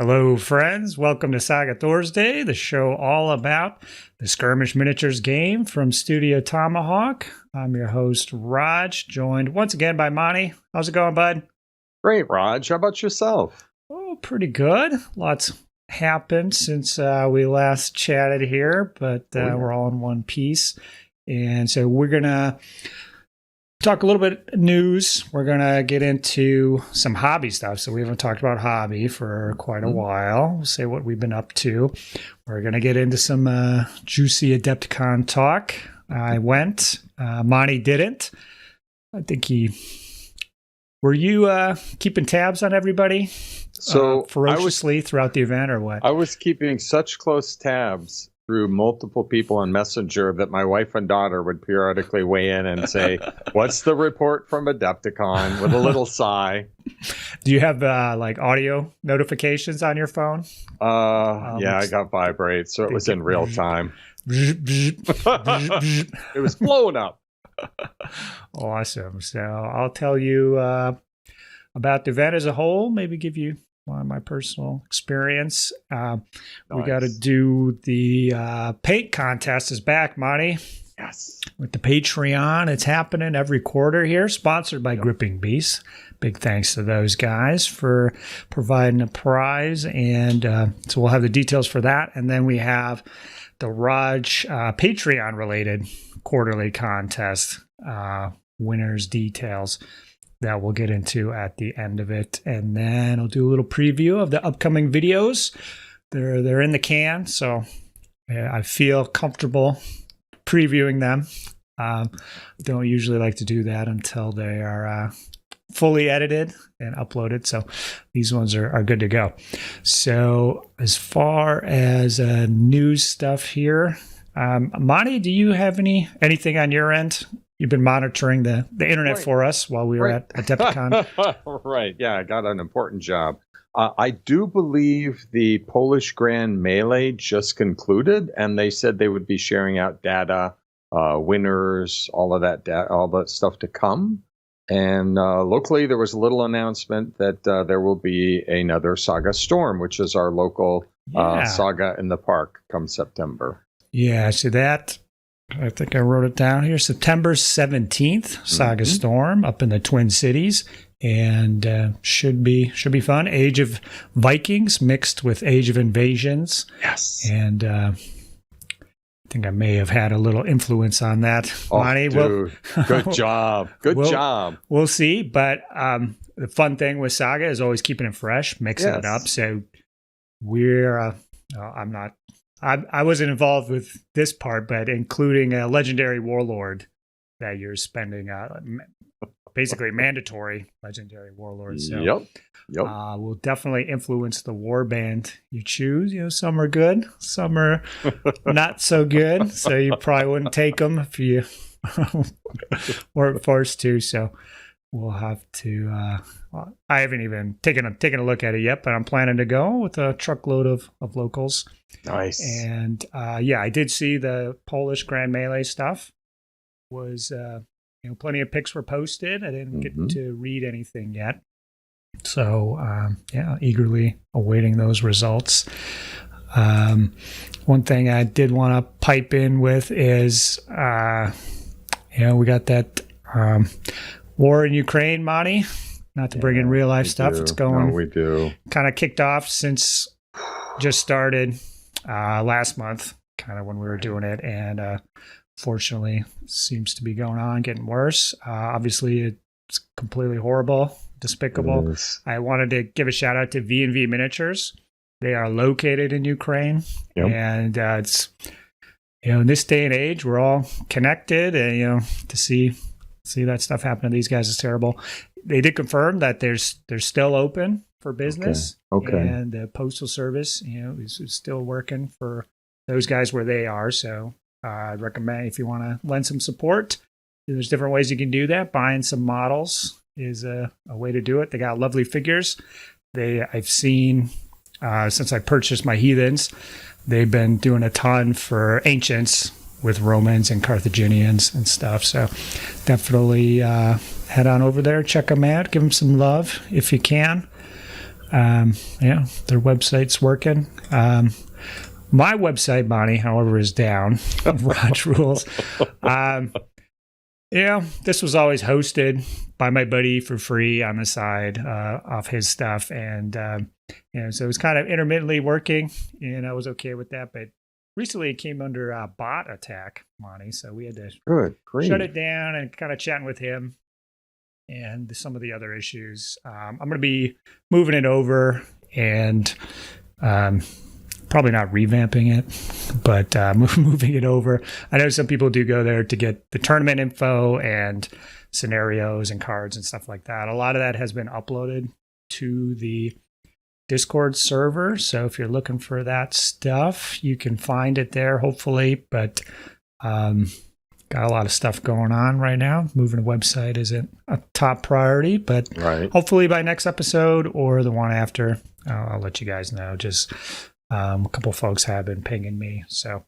Hello, friends. Welcome to Saga Thursday, the show all about the skirmish miniatures game from Studio Tomahawk. I'm your host, Rodge, joined once again by Monty. How's it going, bud? Great, Rodge. How about yourself? Oh, pretty good. Lots happened since we last chatted here, but we're all in one piece. And so we're going to talk a little bit news. We're going to get into some hobby stuff. So we haven't talked about hobby for quite a while. We'll say what we've been up to. We're going to get into some juicy Adepticon talk. I went. Monty didn't. I think were you keeping tabs on everybody ferociously throughout the event or what? I was keeping such close tabs through multiple people on Messenger that my wife and daughter would periodically weigh in and say, "What's the report from Adepticon?" with a little sigh. Do you have like audio notifications on your phone? Yeah, I got vibrate, so it was in real time. It was blowing up. Awesome. So I'll tell you about the event as a whole, maybe give you my personal experience. Nice. We got to do the paint contest is back, Monty. Yes. With the Patreon. It's happening every quarter here, sponsored by Gripping Beasts. Big thanks to those guys for providing a prize. And so we'll have the details for that. And then we have the Rodge Patreon-related quarterly contest winners details that we'll get into at the end of it. And then I'll do a little preview of the upcoming videos. They're in the can, so I feel comfortable previewing them. Don't usually like to do that until they are fully edited and uploaded. So these ones are good to go. So as far as news stuff here, Monty, do you have anything on your end? You've been monitoring the internet for us while we were at Adepticon. Right. Yeah, I got an important job. I do believe the Polish Grand Melee just concluded, and they said they would be sharing out data, winners, all of that data, all that stuff to come. And locally, there was a little announcement that there will be another Saga Storm, which is our local Saga in the park come September. Yeah, so that, I think I wrote it down here, September 17th, Saga Storm up in the Twin Cities, and should be fun. Age of Vikings mixed with Age of Invasions. Yes. And I think I may have had a little influence on that. Monty, dude, good job. Good job. We'll see, but the fun thing with Saga is always keeping it fresh, mixing it up. So we're, I wasn't involved with this part, but including a legendary warlord that you're spending, basically mandatory legendary warlord. So, yep. Will definitely influence the warband you choose. You know, some are good, some are not so good. So you probably wouldn't take them if you weren't forced to. So we'll have to. I haven't even taken a look at it yet, but I'm planning to go with a truckload of locals. Nice. And I did see the Polish Grand Melee stuff. Was plenty of pics were posted. I didn't get to read anything yet, so eagerly awaiting those results. One thing I did want to pipe in with is we got that war in Ukraine, Monty. Not to bring in real life stuff. It's going. No, we do. Kind of kicked off since just started last month, kind of when we were doing it, and fortunately seems to be going on, getting worse. Obviously, it's completely horrible, despicable. I wanted to give a shout out to V&V Miniatures. They are located in Ukraine, and it's in this day and age, we're all connected, and to see that stuff happen to these guys is terrible. They did confirm that they're still open for business. Okay. And the postal service, is still working for those guys where they are. So I'd recommend, if you want to lend some support, there's different ways you can do that. Buying some models is a way to do it. They got lovely figures. I've seen since I purchased my Heathens, they've been doing a ton for ancients with Romans and Carthaginians and stuff. So definitely head on over there, check them out, give them some love if you can. Yeah, their website's working. My website, Monty, however, is down. Rodge rules. This was always hosted by my buddy for free on the side off his stuff. And, so it was kind of intermittently working, and I was okay with that. But recently it came under a bot attack, Monty. So we had to shut it down and kind of chatting with him and some of the other issues. I'm going to be moving it over and probably not revamping it, but moving it over. I know some people do go there to get the tournament info and scenarios and cards and stuff like that. A lot of that has been uploaded to the Discord server. So if you're looking for that stuff, you can find it there, hopefully. But got a lot of stuff going on right now. Moving the website isn't a top priority, but hopefully by next episode or the one after, I'll let you guys know. Just a couple folks have been pinging me. So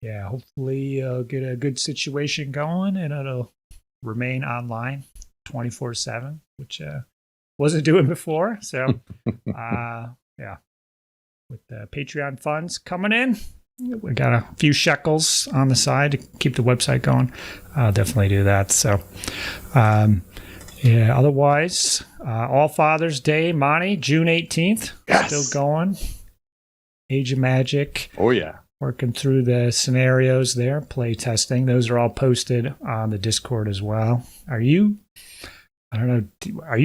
yeah, hopefully I'll get a good situation going and it'll remain online 24/7, which wasn't doing before. So yeah, with the Patreon funds coming in, we got a few shekels on the side to keep the website going. I'll definitely do that. So yeah, otherwise, ALLFATHER'S Day, Monty, June 18th, still going. Age of Magic. Oh, yeah. Working through the scenarios there, play testing. Those are all posted on the Discord as well. Are you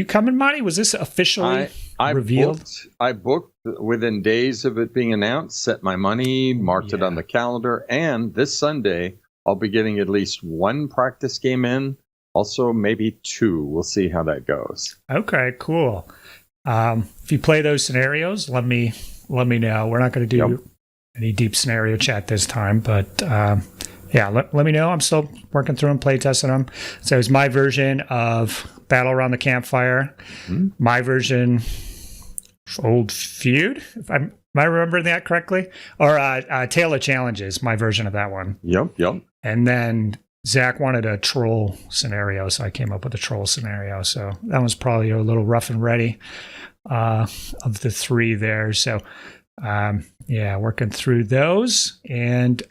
coming, Monty? Was this officially revealed? I booked within days of it being announced, set my money, marked it on the calendar, and this Sunday I'll be getting at least one practice game in, also maybe two. We'll see how that goes. Okay, cool. If you play those scenarios, let me know. We're not going to do any deep scenario chat this time, but let me know. I'm still working through them, play testing them. So it's my version of Battle Around the Campfire, my version, Old Feud, am I remembering that correctly? Or Tale of Challenges, my version of that one. Yep. And then Zach wanted a troll scenario, so I came up with a troll scenario. So that was probably a little rough and ready of the three there. So working through those and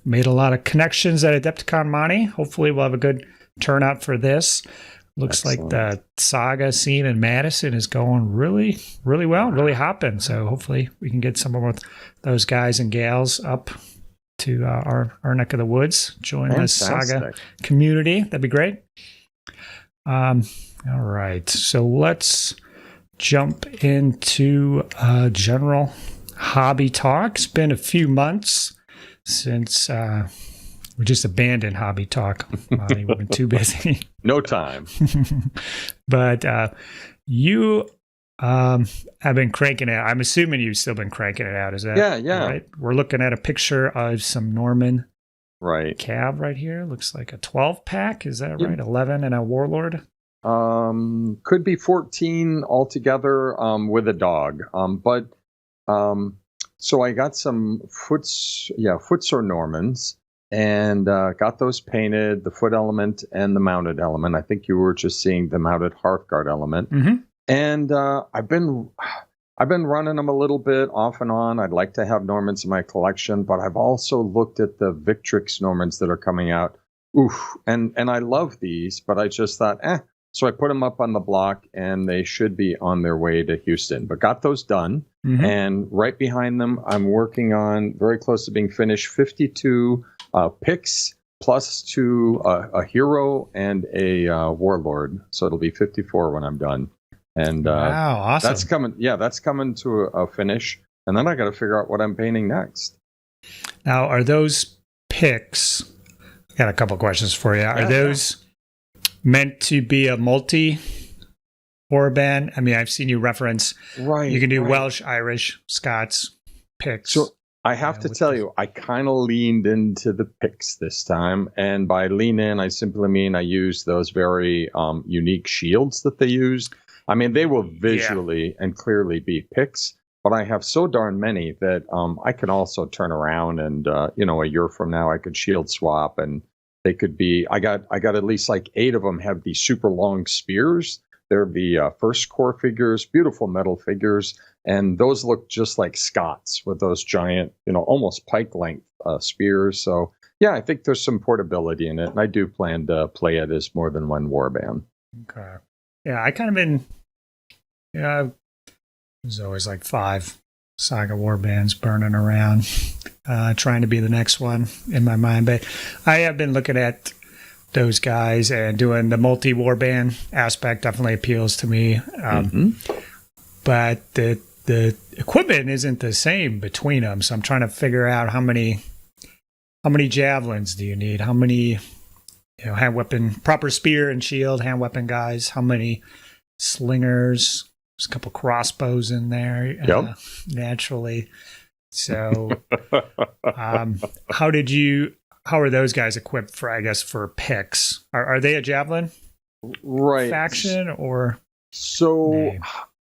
made a lot of connections at Adepticon, Monty. Hopefully we'll have a good turnout for this. Looks Excellent. Like the Saga scene in Madison is going really, really well, really hopping. So hopefully we can get some of those guys and gals up to our neck of the woods, join the Saga community. That'd be great. All right. So let's jump into general hobby talk. It's been a few months since we just abandoned hobby talk. We've been too busy. No time. But you have been cranking it out. I'm assuming you've still been cranking it out. Is that right? We're looking at a picture of some Norman cab right here. Looks like a 12-pack. Is that right? 11 and a Warlord? Could be 14 altogether with a dog. So I got some footsore Normans and got those painted, the foot element and the mounted element. I think you were just seeing the mounted Hearthguard element. Mm-hmm. And I've been running them a little bit off and on. I'd like to have Normans in my collection, but I've also looked at the Victrix Normans that are coming out. And I love these, but I just thought, So I put them up on the block, and they should be on their way to Houston. But got those done, and right behind them, I'm working on, very close to being finished, 52 picks, plus two, a hero and a warlord. So it'll be 54 when I'm done. And wow, awesome. That's coming. Yeah, that's coming to a finish, and then I got to figure out what I'm painting next. Now, are those picks? I got a couple questions for you. Are those meant to be a multi warband? I mean, I've seen you reference. Right. You can do Welsh, Irish, Scots picks. So I have to tell you, I kind of leaned into the picks this time, and by lean in, I simply mean I used those very unique shields that they used. I mean, they will visually and clearly be picks, but I have so darn many that I can also turn around and, a year from now, I could shield swap, and they could be, I got at least like 8 of them have these super long spears They're the first core figures, beautiful metal figures, and those look just like Scots with those giant, almost pike length spears. So yeah, I think there's some portability in it, and I do plan to play it as more than one warband. Okay. Yeah, I kind of been, there's always like 5 Saga warbands burning around, trying to be the next one in my mind. But I have been looking at those guys, and doing the multi-warband aspect definitely appeals to me. But the equipment isn't the same between them, so I'm trying to figure out how many javelins do you need? How many, hand weapon, proper spear and shield, hand weapon guys? How many slingers? There's a couple crossbows in there, naturally. So, how are those guys equipped for, I guess, for picks? Are they a javelin faction or? So, name?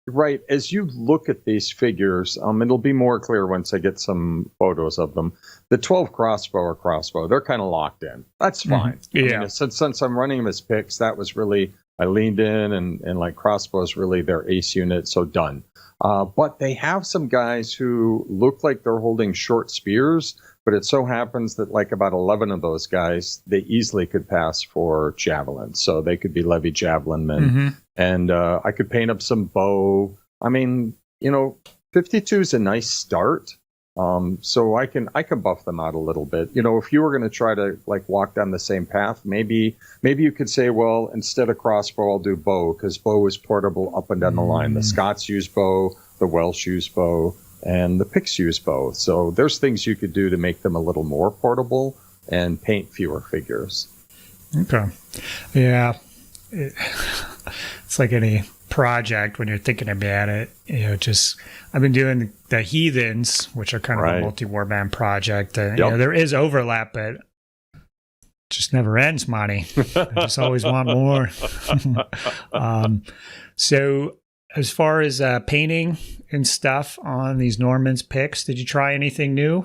Right. As you look at these figures, it'll be more clear once I get some photos of them. The 12 crossbow, they're kind of locked in. That's fine. Yeah. I mean, since I'm running them as picks, that was really, I leaned in and like crossbows really their ace unit, so done. But they have some guys who look like they're holding short spears, but it so happens that like about 11 of those guys, they easily could pass for javelins. So they could be levy javelin men. And I could paint up some bow. I mean, 52 is a nice start. So I can buff them out a little bit. If you were going to try to like walk down the same path, maybe you could say, well, instead of crossbow, I'll do bow, because bow is portable up and down the line. The Scots use bow, the Welsh use bow, and the Picts use bow. So there's things you could do to make them a little more portable and paint fewer figures. Okay. Yeah. It's like any project when you're thinking about it, I've been doing the Heathens, which are kind of a multi-warband project. There is overlap, but just never ends, Monty. I just always want more. So as far as painting and stuff on these Norman's picks, did you try anything new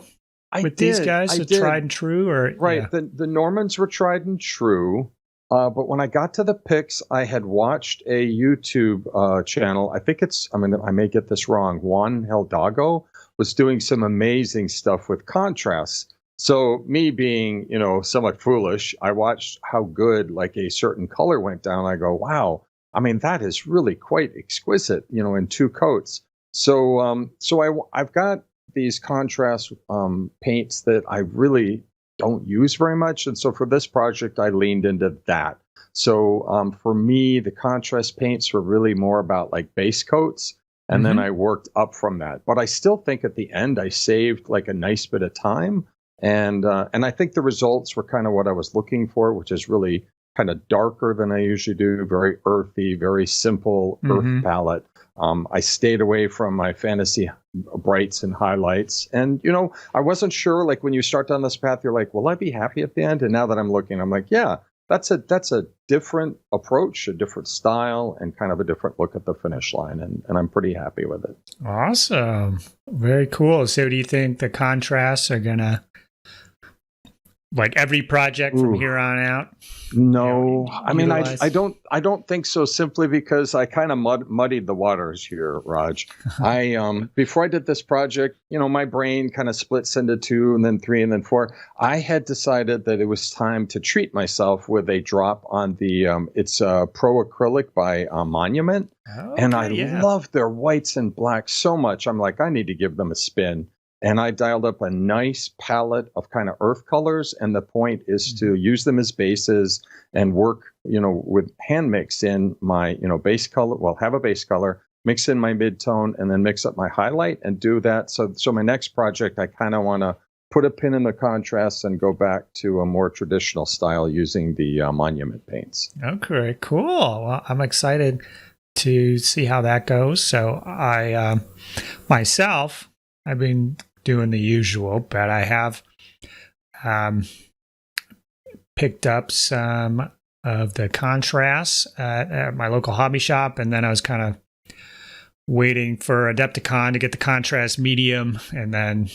with these guys? Tried and true, or The Normans were tried and true. But when I got to the picks, I had watched a YouTube channel. I think I may get this wrong. Juan Heldago was doing some amazing stuff with contrasts. So me being, somewhat foolish, I watched how good like a certain color went down. I go, wow. I mean, that is really quite exquisite, in 2 coats. So I've got these contrast paints that I really don't use very much. And so for this project, I leaned into that. So for me, the contrast paints were really more about like base coats. And then I worked up from that. But I still think at the end, I saved like a nice bit of time. And I think the results were kind of what I was looking for, which is really kind of darker than I usually do, very earthy, very simple earth palette. I stayed away from my fantasy brights and highlights. And, I wasn't sure, like when you start down this path, you're like, will I be happy at the end? And now that I'm looking, I'm like, yeah, that's a different approach, a different style, and kind of a different look at the finish line. And I'm pretty happy with it. Awesome. Very cool. So do you think the contrasts are going to, like every project from here on out? No, I mean, I don't think so, simply because I kind of muddied the waters here, Rodge. Before I did this project, my brain kind of splits into 2 and then 3 and then 4. I had decided that it was time to treat myself with a drop on the, it's Pro Acrylic by Monument. Okay, and I love their whites and blacks so much. I'm like, I need to give them a spin. And I dialed up a nice palette of kind of earth colors. And the point is to use them as bases and work, with hand mix in my, base color. Well, have a base color, mix in my mid-tone, and then mix up my highlight and do that. So my next project, I kind of want to put a pin in the contrast and go back to a more traditional style using the Monument paints. Okay, cool. Well, I'm excited to see how that goes. So I, myself, I've been doing the usual, but I have picked up some of the contrasts at my local hobby shop, and then I was kind of waiting for Adepticon to get the contrast medium, and then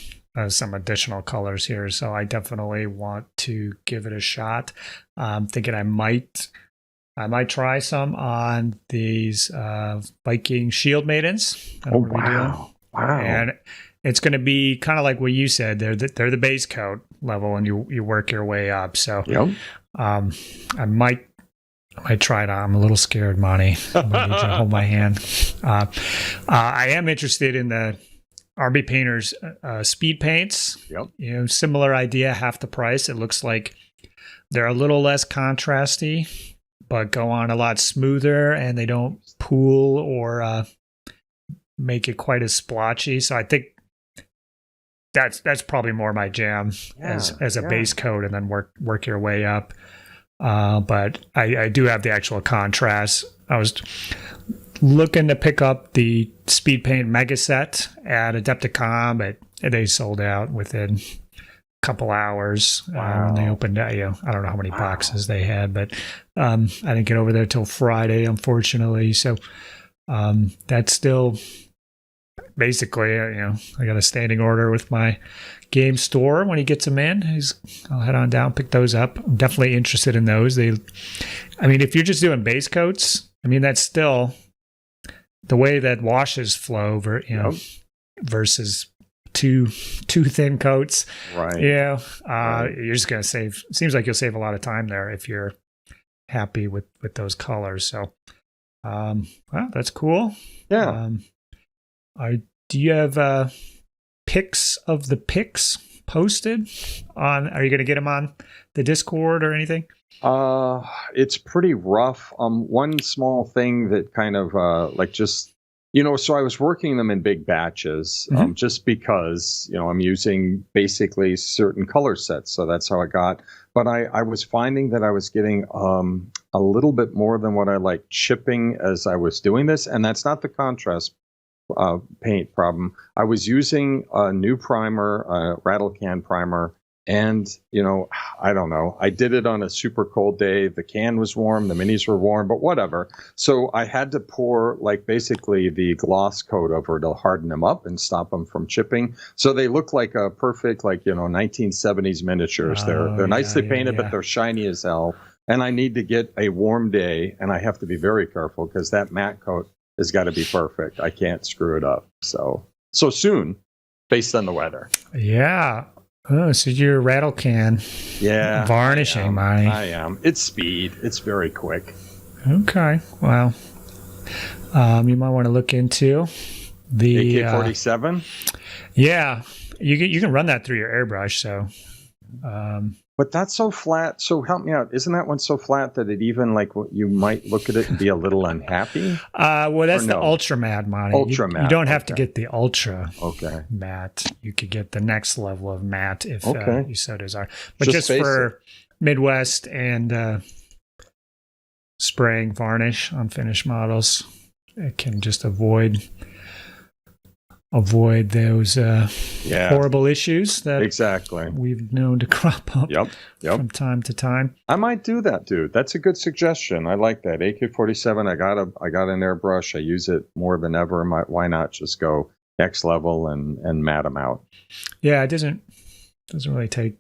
some additional colors here. So I definitely want to give it a shot. I'm thinking I might I might try some on these Viking Shield Maidens. Oh, wow. Wow. And it's going to be kind of like what you said. They're the base coat level, and you work your way up. So I might try it on. I'm a little scared, Monty. I'm going to need you to hold my hand. I am interested in the RB Painters speed paints. Yep. Similar idea, half the price. It looks like they're a little less contrasty, but go on a lot smoother, and they don't pool or make it quite as splotchy. So I think that's probably more my jam as a base coat, and then work your way up. But I do have the actual contrast. I was looking to pick up the Speed Paint Mega Set at Adepticon, but they sold out within a couple hours when they opened. I don't know how many boxes they had, but I didn't get over there till Friday, unfortunately. So that's still basically, I got a standing order with my game store. When he gets them in, I'll head on down, pick those up. I'm definitely interested in those. If you're just doing base coats, that's still the way that washes flow, versus two thin coats. Right. Yeah. You're just going to save. Seems like you'll save a lot of time there if you're happy with those colors. So, that's cool. Yeah. Do you have pics of the picks posted on? Are you going to get them on the Discord or anything? It's pretty rough. One small thing that kind of so I was working them in big batches, just because I'm using basically certain color sets, so that's how I got. But I was finding that I was getting a little bit more than what I like chipping as I was doing this, and that's not the contrast paint problem. I was using a new primer, a rattle can primer, and I don't know. I did it on a super cold day. The can was warm, the minis were warm, but whatever. So I had to pour basically the gloss coat over to harden them up and stop them from chipping. So they look like a perfect 1970s miniatures. They're nicely painted, but they're shiny as hell. And I need to get a warm day, and I have to be very careful because that matte coat has got to be perfect. I can't screw it up. So soon, based on the weather. Yeah. Oh, so you're rattle can. Yeah. Varnishing, Monty. I am. It's speed. It's very quick. Okay. Well, you might want to look into the AK-47. Yeah. You can run that through your airbrush. So. But that's so flat. So help me out. Isn't that one so flat that it even you might look at it and be a little unhappy? Well, that's the ultra matte, Monty. Ultra matte. You don't have to get the ultra matte. You could get the next level of matte if you so desire. But just for for Midwest and spraying varnish on finished models, it can just avoid those horrible issues that we've known to crop up from time to time. I might do that, dude. That's a good suggestion. I like that. AK-47, I got an airbrush. I use it more than ever. Why not just go next level and matte them out? Yeah, it doesn't really take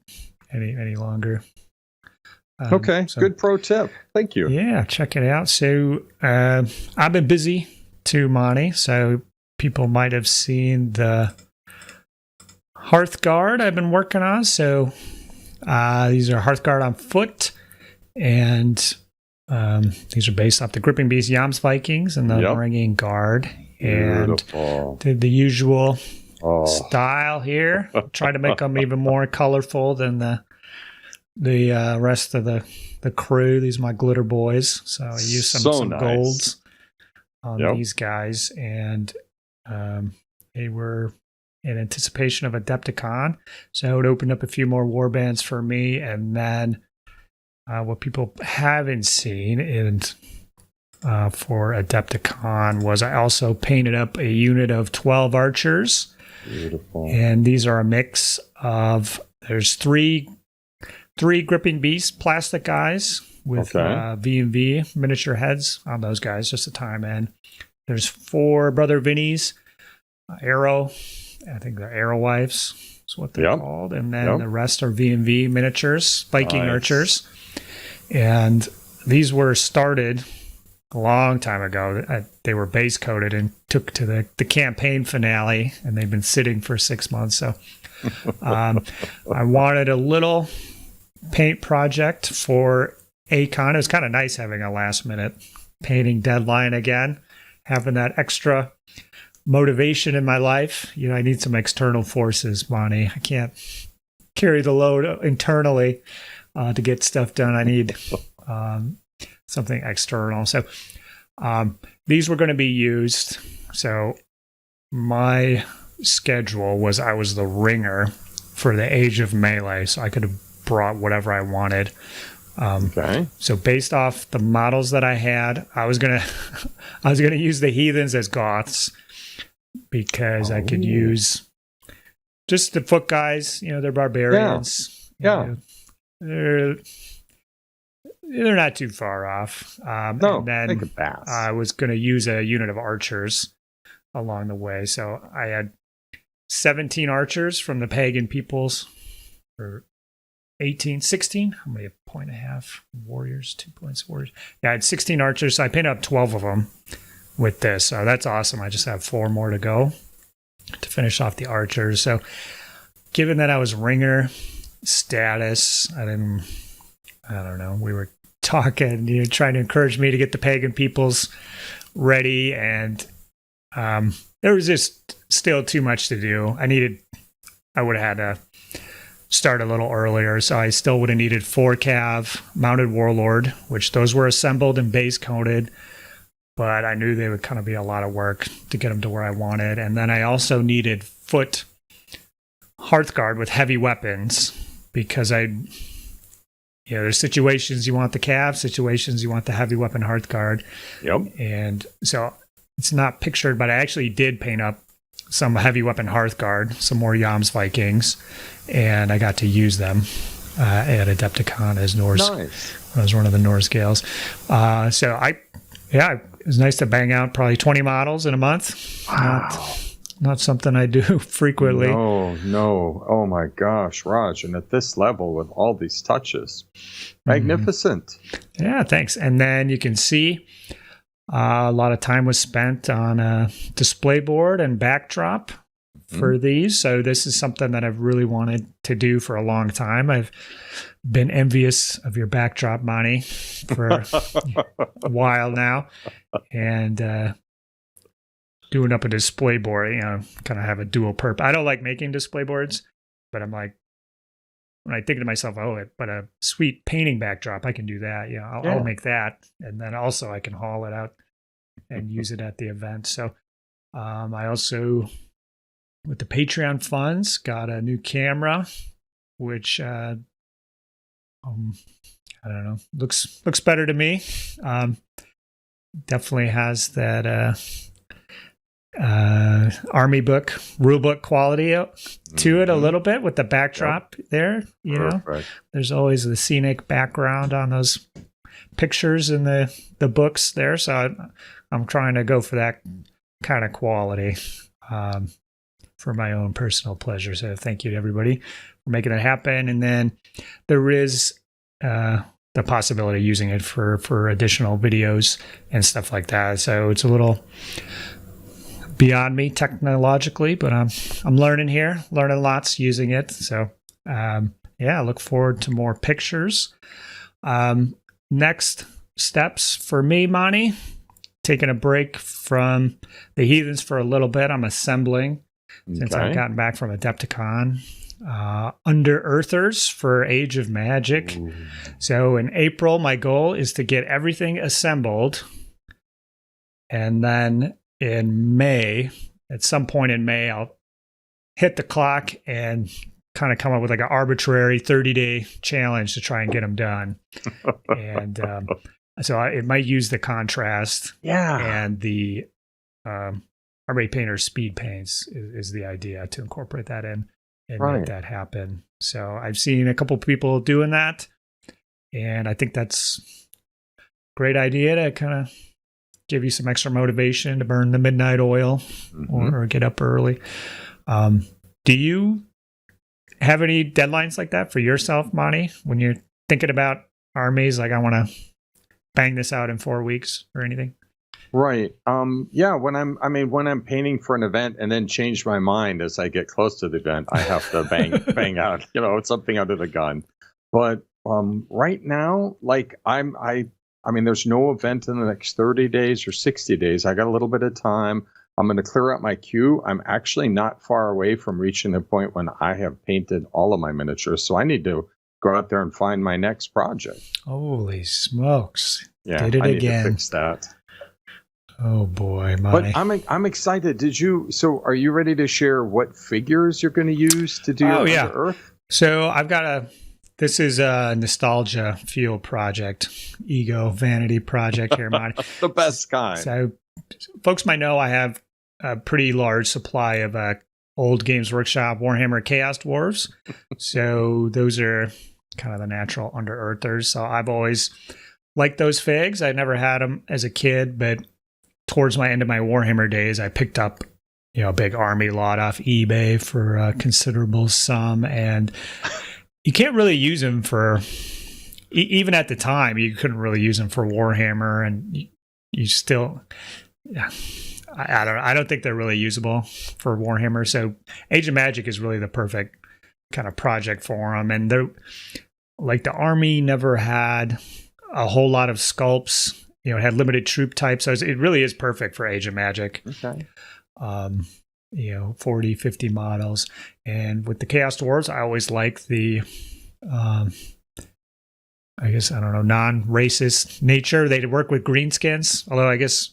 any longer. Okay, good pro tip. Thank you. Yeah, check it out. So I've been busy too, Monty, so people might have seen the Hearthguard I've been working on. So these are Hearthguard on foot, and these are based off the Gripping Beast Yams Vikings and the Ringing Guard. Beautiful. And did the usual style here. Try to make them even more colorful than the rest of the crew. These are my glitter boys. So I used some nice. golds on these guys, and they were in anticipation of Adepticon, so it opened up a few more warbands for me. And then what people haven't seen for Adepticon was I also painted up a unit of 12 archers. Beautiful. And these are a mix of, there's three Gripping Beast plastic guys with V&V miniature heads on those guys, just a time in. There's 4 Brother Vinnies, Arrow, I think they're Arrow Wives is what they're called. And then the rest are V&V miniatures, Viking archers. And these were started a long time ago. They were base coated and took to the campaign finale, and they've been sitting for 6 months. So I wanted a little paint project for ACON. It was kind of nice having a last minute painting deadline again, having that extra motivation in my life. You know, I need some external forces, Monty. I can't carry the load internally to get stuff done. I need something external. So these were going to be used. So my schedule was I was the ringer for the Age of Melee, so I could have brought whatever I wanted. Okay. So based off the models that I had, I was gonna use the Heathens as Goths because I could use just the foot guys. You know, they're barbarians. Yeah. You know, they're not too far off. No, and then they could pass. I was going to use a unit of archers along the way. So I had 17 archers from the pagan peoples, or 16. How many? A point and a half warriors, 2 points warriors. Yeah, I had 16 archers. So I painted up 12 of them with this. So that's awesome. I just have 4 more to go to finish off the archers. So given that I was ringer status, I don't know. We were talking, you know, trying to encourage me to get the pagan peoples ready, and there was just still too much to do. I would have had to start a little earlier, so I still would have needed 4 cav mounted warlord, which those were assembled and base coated, but I knew they would kind of be a lot of work to get them to where I wanted. And then I also needed foot Hearthguard with heavy weapons, because there's situations you want the cav, situations you want the heavy weapon Hearthguard. Yep. And so it's not pictured, but I actually did paint up some heavy weapon Hearthguard, some more Yams Vikings, and I got to use them at Adepticon as Norse. Nice. I was one of the Norse Gales. It was nice to bang out probably 20 models in a month. Wow. Not something I do frequently. No. Oh my gosh, Rodge. And at this level with all these touches, magnificent. Yeah, thanks. And then you can see a lot of time was spent on a display board and backdrop for these. So this is something that I've really wanted to do for a long time. I've been envious of your backdrop, Monty, for a while now. And doing up a display board, kind of have a dual purpose. I don't like making display boards, but I'm like, when I think to myself, but a sweet painting backdrop, I can do that. I'll make that. And then also I can haul it out and use it at the event. So I also, with the Patreon funds, got a new camera, which I don't know, looks better to me. Definitely has that army book rulebook quality to it a little bit with the backdrop there. Perfect. There's always the scenic background on those pictures in the books there, so I'm trying to go for that kind of quality for my own personal pleasure. So thank you to everybody for making it happen. And then there is the possibility of using it for additional videos and stuff like that. So it's a little beyond me technologically, but I'm learning here, learning lots using it. So I look forward to more pictures. Next steps for me, Monty, taking a break from the Heathens for a little bit. I'm assembling since I've gotten back from Adepticon. Under Earthers for Age of Magic. Ooh. So in April, my goal is to get everything assembled, and then in May, at some point in May, I'll hit the clock and kind of come up with like an arbitrary 30-day challenge to try and get them done. And so it might use the contrast. Yeah. And the Army Painter speed paints is the idea, to incorporate that in and make that happen. So I've seen a couple people doing that, and I think that's a great idea to kind of give you some extra motivation to burn the midnight oil or get up early. Do you have any deadlines like that for yourself, Monty, when you're thinking about armies? Like, I want to bang this out in 4 weeks or anything? Right. Yeah. When I'm painting for an event and then change my mind as I get close to the event, I have to bang out, something under the gun. But right now, like I mean, there's no event in the next 30 days or 60 days. I got a little bit of time. I'm going to clear out my queue. I'm actually not far away from reaching the point when I have painted all of my miniatures. So I need to go out there and find my next project. Holy smokes. Yeah, Did it I need again. to fix that. Oh boy, Monty. But I'm excited. Are you ready to share what figures you're going to use to do your Under Earth? So I've got this is a nostalgia fuel project, ego vanity project here, Monty. The best kind. So folks might know I have a pretty large supply of old Games Workshop Warhammer Chaos Dwarves. So those are kind of the natural Under Earthers. So I've always liked those figs. I never had them as a kid, but towards my end of my Warhammer days, I picked up, a big army lot off eBay for a considerable sum, and you can't really use them for, even at the time, you couldn't really use them for Warhammer, and you still, I don't think they're really usable for Warhammer. So Age of Magic is really the perfect kind of project for them, and they're like the army never had a whole lot of sculpts. It had limited troop types, so it really is perfect for Age of Magic. Okay. 40, 50 models. And with the Chaos Dwarves, I always like the, non-racist nature. They work with greenskins, although I guess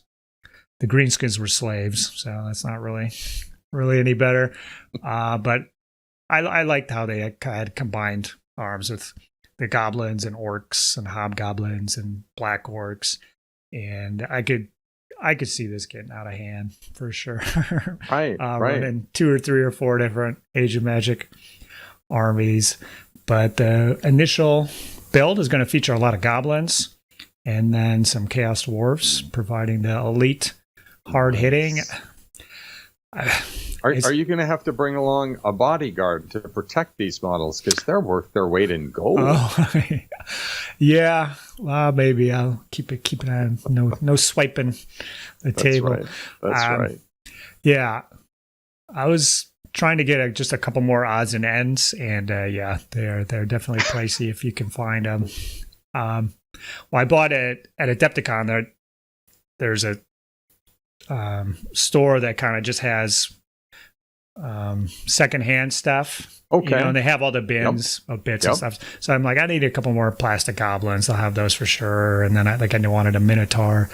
the greenskins were slaves, so that's not really any better. But I liked how they had combined arms with the goblins and orcs and hobgoblins and black orcs. And I could see this getting out of hand for sure. Right. Running 2 or 3 or 4 different Age of Magic armies. But the initial build is going to feature a lot of goblins and then some Chaos Dwarves, providing the elite hard hitting. Are you going to have to bring along a bodyguard to protect these models, because they're worth their weight in gold? Oh, yeah. Well, maybe I'll keep an eye on no swiping the table. Right. That's right. Yeah, I was trying to get just a couple more odds and ends, and they're definitely pricey if you can find them. Well, I bought it at Adepticon. There's a store that kind of just has secondhand stuff. Okay. And they have all the bins of bits and stuff. So I'm like, I need a couple more plastic goblins. I'll have those for sure. And then I wanted a Minotaur.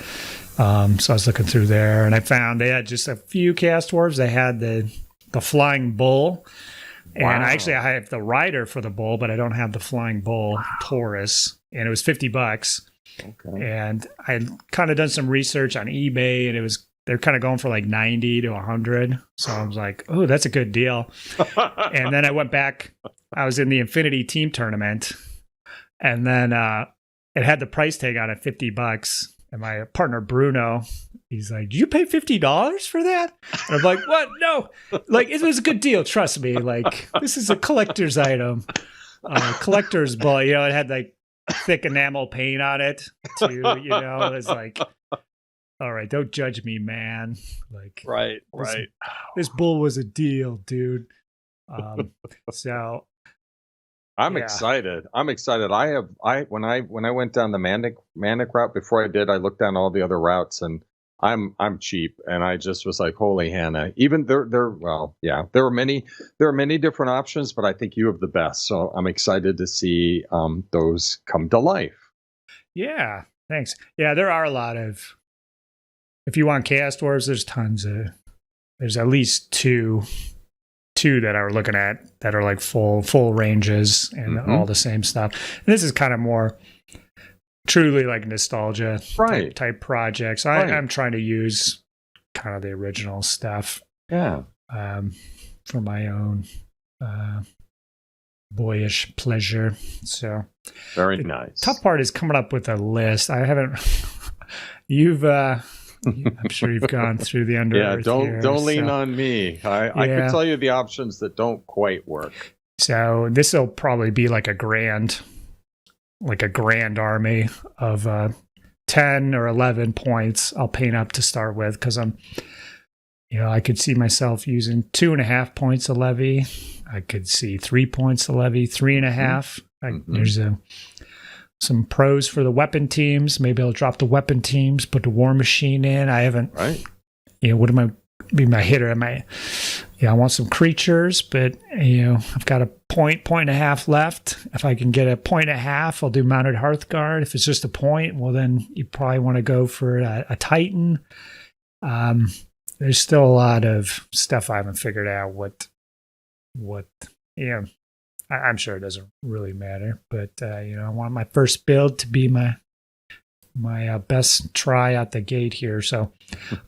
So I was looking through there, and I found they had just a few Chaos Dwarves. They had the flying bull. Wow. And I have the rider for the bull, but I don't have the flying bull Taurus. And it was $50. Okay. And I had kind of done some research on eBay, and they're kind of going for like 90 to 100. So I was like, oh, that's a good deal. And then I went back. I was in the Infinity Team Tournament, and then it had the price tag on it, $50. And my partner, Bruno, he's like, did you pay $50 for that? And I'm like, what? No. Like, it was a good deal. Trust me. Like, this is a collector's item. Collector's ball. It had like thick enamel paint on it too. It's like, all right, don't judge me, man. Like, right. This bull was a deal, dude. So I'm excited. When I went down the Manic route, before I did, I looked down all the other routes, and I'm cheap, and I just was like, holy Hannah. Even there are many different options, but I think you have the best. So I'm excited to see those come to life. Yeah, thanks. Yeah, there are a lot of. If you want Chaos Dwarves, there's tons of. There's at least two that I were looking at that are like full ranges and all the same stuff. And this is kind of more truly like nostalgia type projects. So I'm trying to use kind of the original stuff. Yeah. For my own boyish pleasure. So very nice. Tough part is coming up with a list. I haven't. I'm sure you've gone through the Under Earth. Yeah, don't lean on me. I could tell you the options that don't quite work. So this will probably be like a grand army of 10 or 11 points I'll paint up to start with, because I could see myself using 2.5 points of levy. I could see 3 points of levy, 3.5. There's some pros for the weapon teams. Maybe I'll drop the weapon teams, put the war machine in. I haven't, what am I, be my hitter? I want some creatures, but, I've got a point and a half left. If I can get a 1.5, I'll do mounted Hearthguard. If it's just a point, well, then you probably want to go for a Titan. There's still a lot of stuff I haven't figured out I'm sure it doesn't really matter, but I want my first build to be my best try out the gate here. So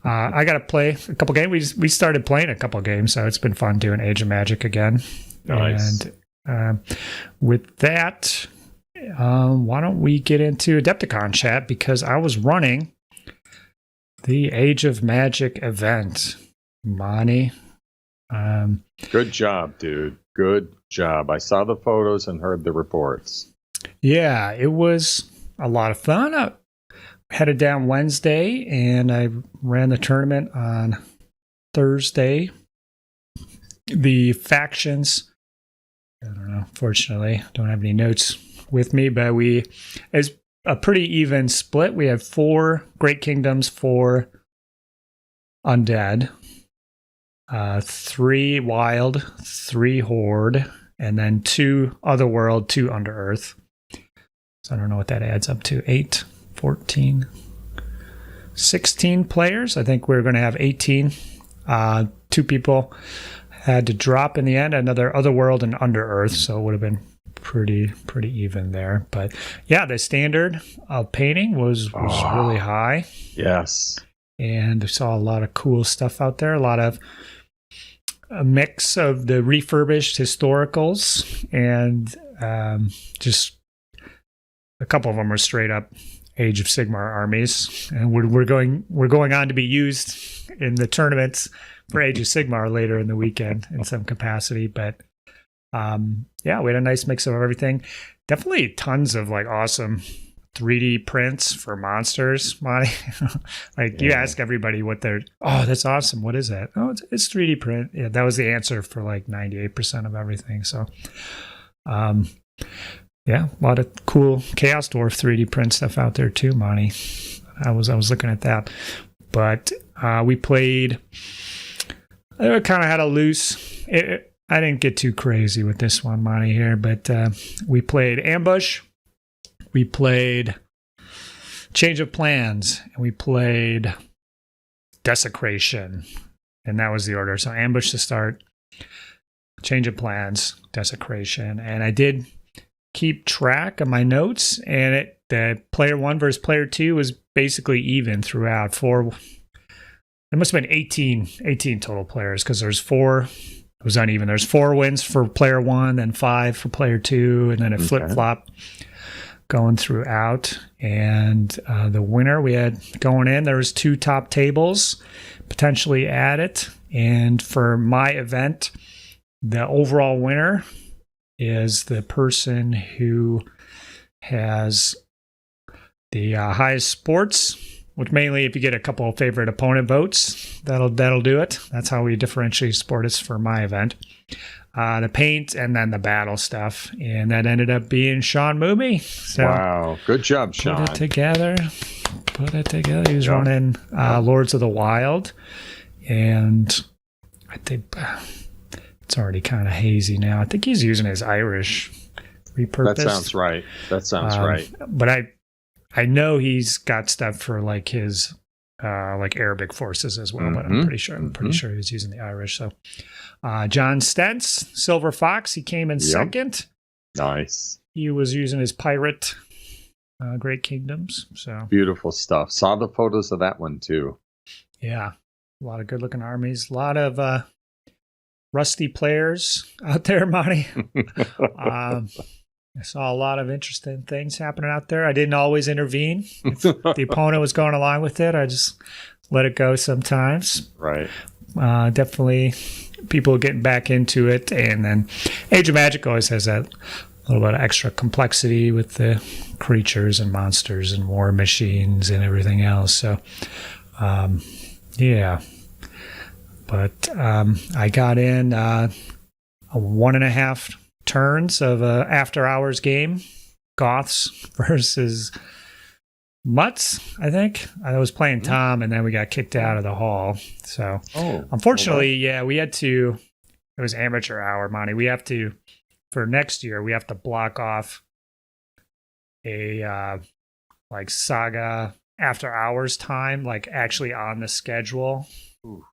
I got to play a couple games. We started playing a couple games, so it's been fun doing Age of Magic again. Nice. And with that, why don't we get into Adepticon chat, because I was running the Age of Magic event, Monty. Good job, dude. Good job. I saw the photos and heard the reports. Yeah, it was a lot of fun. I headed down Wednesday and I ran the tournament on Thursday. The factions, I don't know, fortunately, don't have any notes with me, but it's a pretty even split. We have 4 Great Kingdoms, 4 Undead, 3 Wild, 3 Horde, and then 2 Otherworld, 2 Under-Earth. So I don't know what that adds up to. 8, 14, 16 players. I think we're going to have 18. 2 people had to drop in the end, another Otherworld and Under-Earth, so it would have been pretty even there. But yeah, the standard of painting was really high. Yes. And I saw a lot of cool stuff out there, a mix of the refurbished historicals and just a couple of them are straight up Age of Sigmar armies, and we're going on to be used in the tournaments for Age of Sigmar later in the weekend in some capacity. But we had a nice mix of everything. Definitely tons of awesome 3D prints for monsters, Monty. You ask everybody what they're, that's awesome. What is that? Oh, it's 3D print. Yeah, that was the answer for 98% of everything. So, a lot of cool Chaos Dwarf 3D print stuff out there too, Monty. I was looking at that, but we played. I kind of had a loose. I didn't get too crazy with this one, Monty, here, but we played Ambush. We played Change of Plans, and we played Desecration, and that was the order. So Ambush to start, Change of Plans, Desecration, and I did keep track of my notes, and the player 1 versus player 2 was basically even throughout. There must have been 18 total players, because there's 4. It was uneven. There's 4 wins for player 1, then 5 for player 2, and then a flip-flop going throughout. And the winner we had going in, there was 2 top tables potentially added. And for my event, the overall winner is the person who has the highest sports, which mainly if you get a couple of favorite opponent votes, that'll do it. That's how we differentiate sports for my event. The paint, and then the battle stuff. And that ended up being Sean Moomy. So wow. Good job, Sean. Put it together. He was running Lords of the Wild. And I think it's already kind of hazy now. I think he's using his Irish repurposed. That sounds right. Right. But I know he's got stuff for his Arabic forces as well, but I'm pretty sure he was using the Irish. So John Stentz, Silver Fox, he came in second. Nice. He was using his pirate Great Kingdoms. So beautiful stuff. Saw the photos of that one too. Yeah, a lot of good looking armies. A lot of rusty players out there, Monty. I saw a lot of interesting things happening out there. I didn't always intervene. If the opponent was going along with it, I just let it go sometimes. Right. Definitely people getting back into it. And then Age of Magic always has that little bit of extra complexity with the creatures and monsters and war machines and everything else. So, yeah. But I got in a 1.5 turns of a after hours game, Goths versus Mutts, I think. I was playing Tom, and then we got kicked out of the hall. So, unfortunately, yeah, we had to. It was amateur hour, Monty. We have to, for next year, we have to block off a like Saga after hours time, like actually on the schedule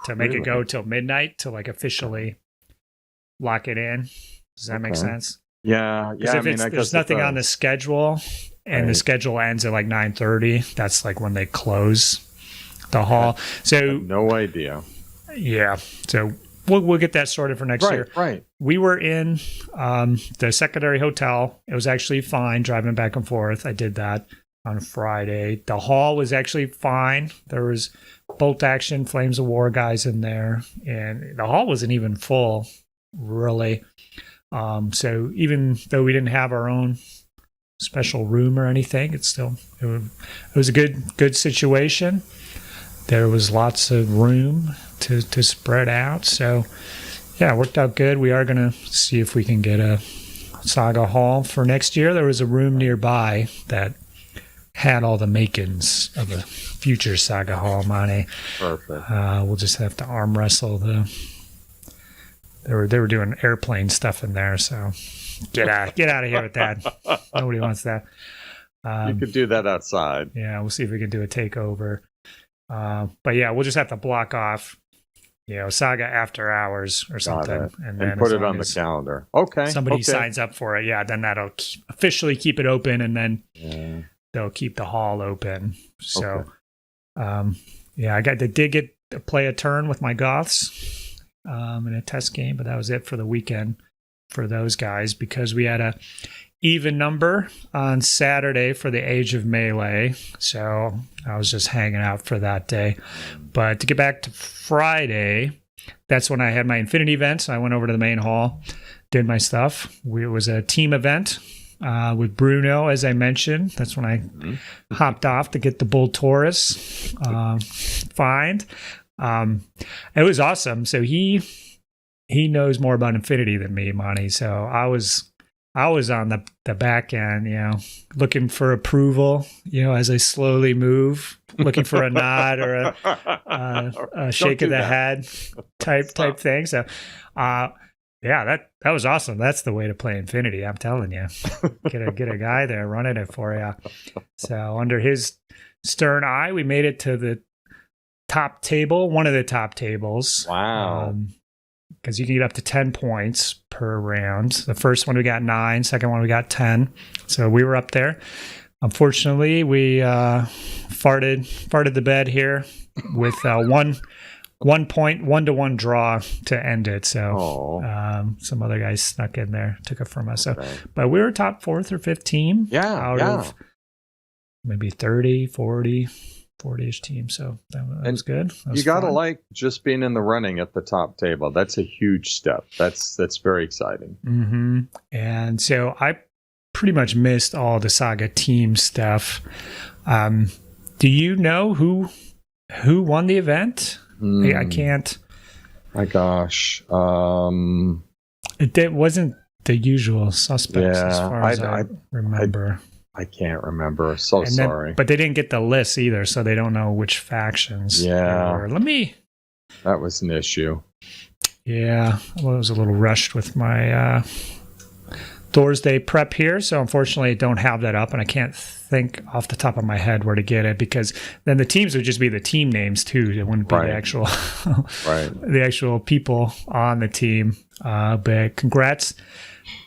to make it go till midnight to like officially lock it in. Does that make sense? Yeah. Because if there's nothing on the schedule and the schedule ends at like 9:30, that's like when they close the hall. So no idea. Yeah. So we'll get that sorted for next year. Right. We were in the secondary hotel. It was actually fine driving back and forth. I did that on Friday. The hall was actually fine. There was bolt action, Flames of War guys in there, and the hall wasn't even full, really. So even though we didn't have our own special room or anything, it was a good situation. There was lots of room to spread out. So yeah, it worked out good. We are going to see if we can get a Saga hall for next year. There was a room nearby that had all the makings of a future Saga hall, Monty. Perfect. We'll just have to arm wrestle they were doing airplane stuff in there, so get out of here with that. Nobody wants that. You could do that outside. Yeah, we'll see if we can do a takeover. But yeah, we'll just have to block off, Saga after hours or something, and then put it on the calendar. Okay. Somebody signs up for it. Yeah, then that'll officially keep it open, and then they'll keep the hall open. So, I did get to play a turn with my Goths in a test game, but that was it for the weekend for those guys because we had a even number on Saturday for the Age of Melee. So I was just hanging out for that day. But to get back to Friday, that's when I had my Infinity event. So I went over to the main hall, did my stuff. It was a team event with Bruno, as I mentioned. That's when I hopped off to get the Bull Taurus find. It was awesome. So he knows more about Infinity than me, Monty. So I was on the back end, looking for approval, as I slowly move, looking for a nod or a shake of the head type thing. So, that was awesome. That's the way to play Infinity. I'm telling you, get a guy there running it for you. So under his stern eye, we made it to the top table, one of the top tables. Wow. Because you can get up to 10 points per round. The first one we got 9, second one we got 10. So we were up there. Unfortunately, we farted the bed here with 1 point, 1-1 draw to end it. So some other guys snuck in there, took it from us. So, but we were top 4th or 5th team out of maybe 30, 40-ish team. So that was good. You got to like just being in the running at the top table. That's a huge step. That's very exciting. Mm-hmm. And so I pretty much missed all the Saga team stuff. Do you know who won the event? I can't. My gosh. It wasn't the usual suspects as far as I remember. I can't remember. Sorry. But they didn't get the list either, so they don't know which factions. Yeah. That was an issue. Yeah. Well, I was a little rushed with my Thursday prep here, so unfortunately I don't have that up, and I can't think off the top of my head where to get it, because then the teams would just be the team names too. It wouldn't be the actual the actual people on the team. But congrats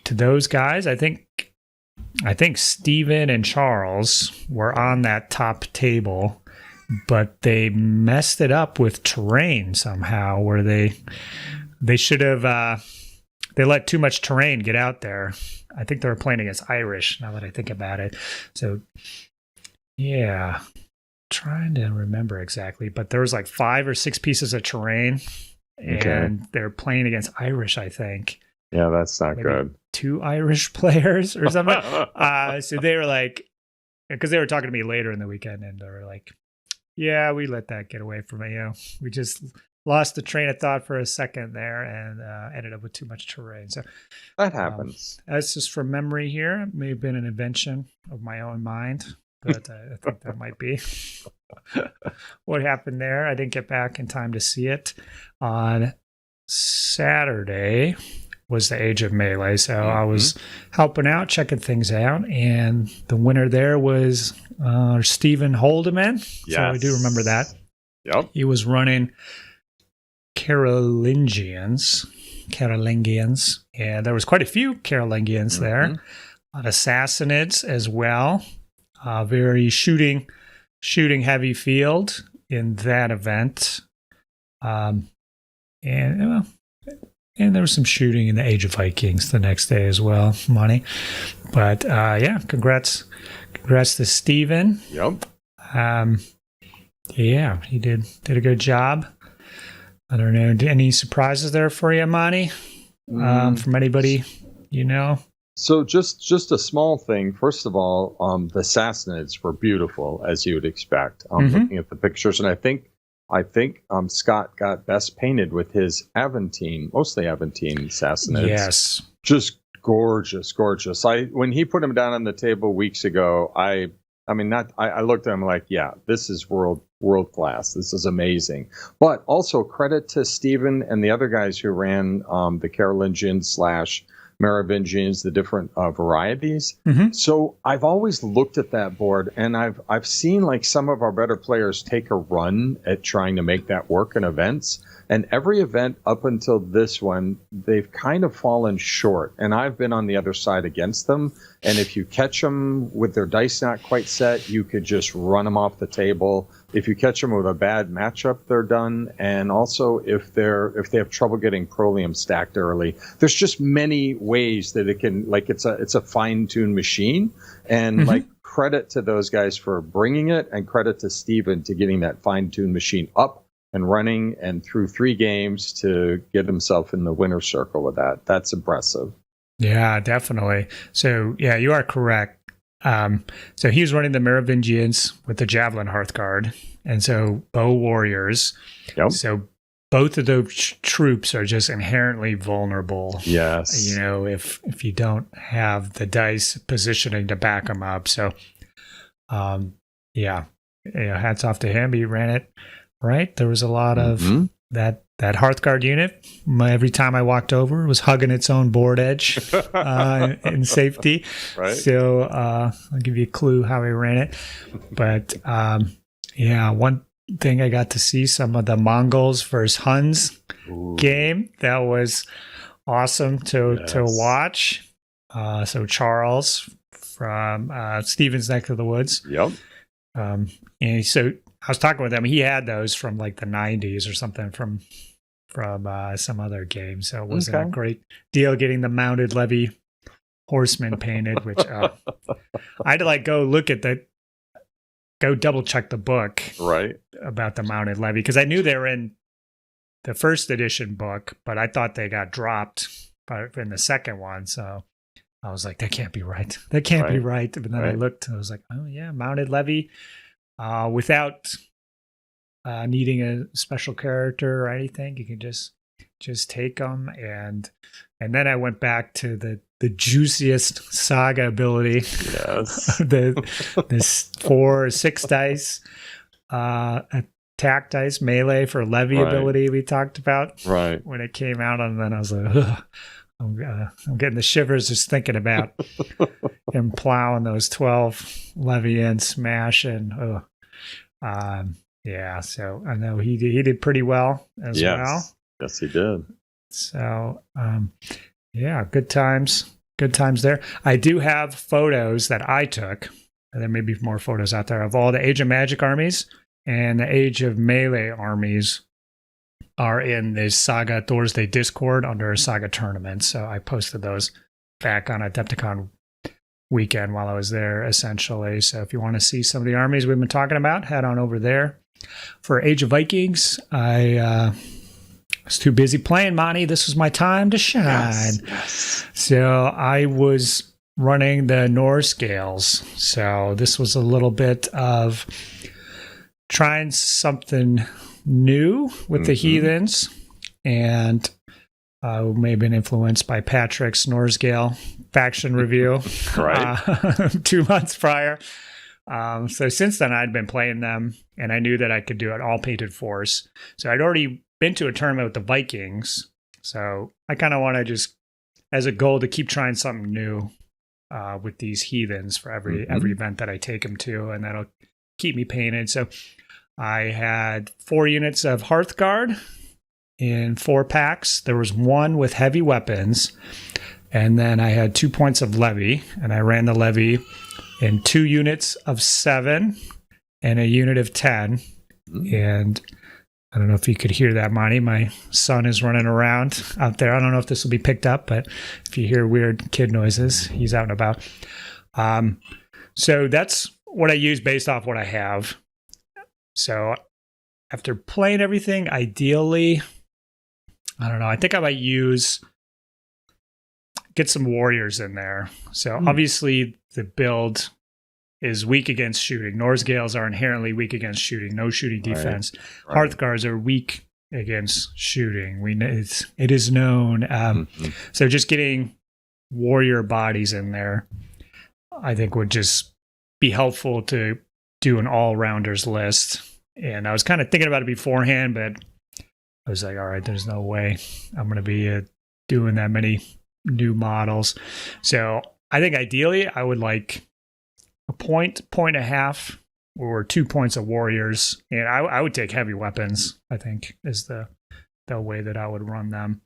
to those guys. I think Steven and Charles were on that top table, but they messed it up with terrain somehow, where they should have they let too much terrain get out there. I think they were playing against Irish, now that I think about it. So yeah, trying to remember exactly, but there was like 5 or 6 pieces of terrain, and they're playing against Irish, I think. Yeah, that's not maybe good. 2 Irish players or something. So they were like, because they were talking to me later in the weekend, and they were like, yeah, we let that get away from me. We just lost the train of thought for a second there and ended up with too much terrain. So that happens. That's just from memory here. It may have been an invention of my own mind, but I think that might be what happened there. I didn't get back in time to see it. On Saturday was the Age of Melee, so I was helping out, checking things out, and the winner there was Stephen Holdeman. Yes. So I do remember that. Yep. He was running Carolingians, and there was quite a few Carolingians there. Assassinates as well. Very shooting heavy field in that event. And there was some shooting in the Age of Vikings the next day as well, Monty. But yeah, congrats to Steven. Yep. Yeah, he did a good job. I don't know, any surprises there for you, Monty? From anybody you know? So just a small thing. First of all, the Sassanids were beautiful, as you would expect. Looking at the pictures, and I think Scott got best painted with his Aventine, mostly Aventine Sassanids. Yes, just gorgeous. When he put them down on the table weeks ago, I looked at him like, yeah, this is world class. This is amazing. But also credit to Stephen and the other guys who ran the Carolingians / Merovingians, the different varieties. So I've always looked at that board, and I've seen like some of our better players take a run at trying to make that work in events. And every event up until this one, they've kind of fallen short. And I've been on the other side against them. And if you catch them with their dice not quite set, you could just run them off the table. If you catch them with a bad matchup, they're done. And also, if they have trouble getting Prolium stacked early, there's just many ways that it can, like, it's a fine-tuned machine. And like, credit to those guys for bringing it, and credit to Steven to getting that fine-tuned machine up and running and through 3 games to get himself in the winner's circle with that. That's impressive. Yeah, definitely. So yeah, you are correct. So he was running the Merovingians with the Javelin Hearthguard, and so bow warriors. Yep. So both of those troops are just inherently vulnerable. Yes. You know, if you don't have the dice positioning to back them up. So, yeah, hats off to him. He ran it right. There was a lot of that Hearthguard unit. Every time I walked over, it was hugging its own board edge in safety. Right. So I'll give you a clue how he ran it. But yeah, one thing I got to see some of the Mongols versus Huns game. That was awesome to watch. So Charles from Stevens Neck of the Woods. Yep. And so I was talking with him. He had those from like the 90s or something from some other game. So it wasn't a great deal getting the mounted levy horsemen painted, which I had to like go double check the book about the mounted levy, because I knew they were in the first edition book, but I thought they got dropped in the second one. So I was like, that can't be right. That can't be right. But then I looked and I was like, oh yeah, mounted levy without needing a special character or anything. You can just take them. And then I went back to the juiciest saga ability. Yes. this 4 or 6 dice attack dice melee for levy ability we talked about when it came out, and then I was like, ugh, I'm getting the shivers just thinking about him plowing those 12 levy in, smashing. Yeah, so I know he did pretty well as well. Yes, he did. So yeah, good times there. I do have photos that I took, and there may be more photos out there, of all the Age of Magic armies, and the Age of Melee armies are in the Saga Thursday Discord under a Saga tournament. So I posted those back on Adepticon weekend while I was there, essentially. So if you want to see some of the armies we've been talking about, head on over there. For Age of Vikings, I was too busy playing, Monty. This was my time to shine. Yes. So I was running the Norse Gales. So this was a little bit of trying something new with the Heathens. And may have been influenced by Patrick's Norsgale faction review Right. 2 months prior. So since then, I'd been playing them, and I knew that I could do an all-painted force. So I'd already been to a tournament with the Vikings. So I kind of want to just, as a goal, to keep trying something new with these Heathens for every event that I take them to, and that'll keep me painted. So I had 4 units of Hearthguard in 4 packs. There was 1 with heavy weapons, and then I had 2 points of levy, and I ran the levy in 2 units of 7 and a unit of 10. And I don't know if you could hear that, Monty. My son is running around out there. I don't know if this will be picked up, but if you hear weird kid noises, he's out and about. So that's what I use based off what I have. So after playing everything, ideally, I don't know, I think I might get some warriors in there. So obviously the build is weak against shooting. Norsgales are inherently weak against shooting. No shooting defense. Right. Hearthguards are weak against shooting. It is known. So just getting warrior bodies in there, I think, would just be helpful to do an all-rounders list. And I was kind of thinking about it beforehand, but I was like, all right, there's no way I'm going to be doing that many new models. So I think ideally I would like a point and a half, or 2 points of warriors. And I would take heavy weapons, I think, is the way that I would run them.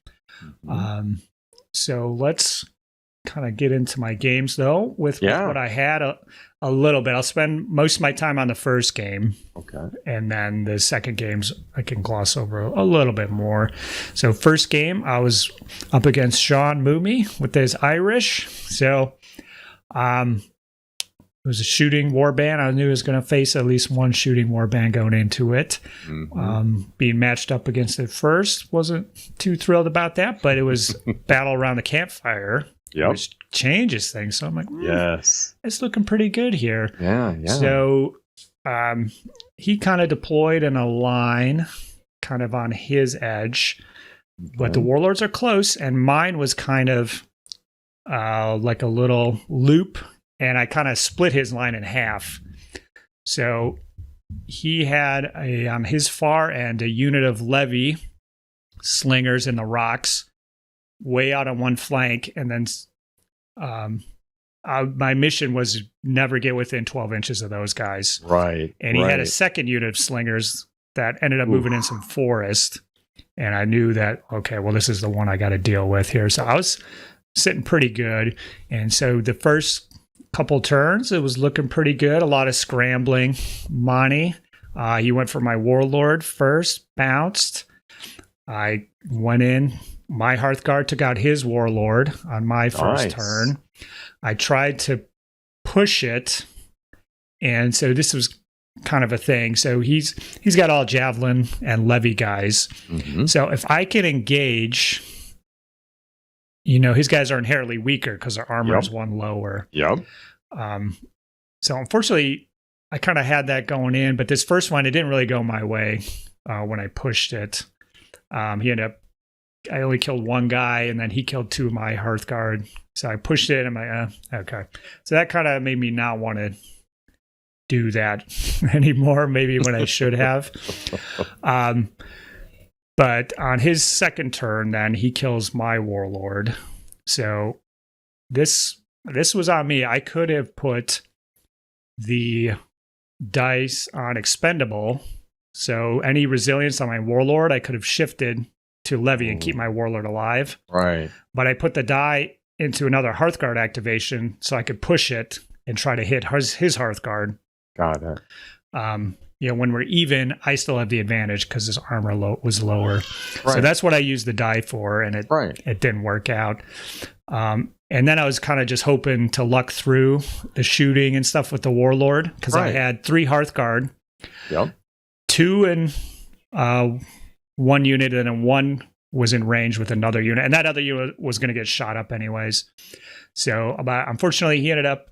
So let's kind of get into my games, though, with what I had a little bit. I'll spend most of my time on the first game. Okay. And then the second games, I can gloss over a little bit more. So first game, I was up against Sean Moomey with his Irish. So it was a shooting warband. I knew I was going to face at least one shooting warband going into it. Being matched up against it first, wasn't too thrilled about that, but it was battle around the campfire. Which changes things. So I'm like, yes, it's looking pretty good here. Yeah. So he kind of deployed in a line kind of on his edge, but the warlords are close, and mine was kind of like a little loop, and I kind of split his line in half. So he had on his far end a unit of levy slingers in the rocks way out on one flank, and then my mission was never get within 12 inches of those guys. Right. And he had a second unit of slingers that ended up moving in some forest, and I knew that, okay, well, this is the one I got to deal with here. So I was sitting pretty good, and so the first couple turns, it was looking pretty good. A lot of scrambling. Monty, he went for my warlord first, bounced. I went in. My Hearthguard took out his warlord on my first turn. I tried to push it, and so this was kind of a thing. So he's got all javelin and levy guys. So if I can engage, his guys are inherently weaker because their armor is one lower. So unfortunately, I kind of had that going in, but this first one, it didn't really go my way when I pushed it. I only killed one guy, and then he killed 2 of my Hearthguard. So I pushed it, and I'm like, okay. So that kind of made me not want to do that anymore, maybe when I should have. But on his second turn, then he kills my warlord. So this was on me. I could have put the dice on expendable. So any resilience on my warlord, I could have shifted to levy and keep my warlord alive. Right. But I put the die into another Hearthguard activation so I could push it and try to hit his Hearthguard. Got it. When we're even, I still have the advantage because his armor was lower. Right. So that's what I used the die for, and it didn't work out. And then I was kind of just hoping to luck through the shooting and stuff with the warlord, because I had 3 Hearthguard, 2 in one unit, and then 1 was in range with another unit, and that other unit was going to get shot up anyways. So, unfortunately, he ended up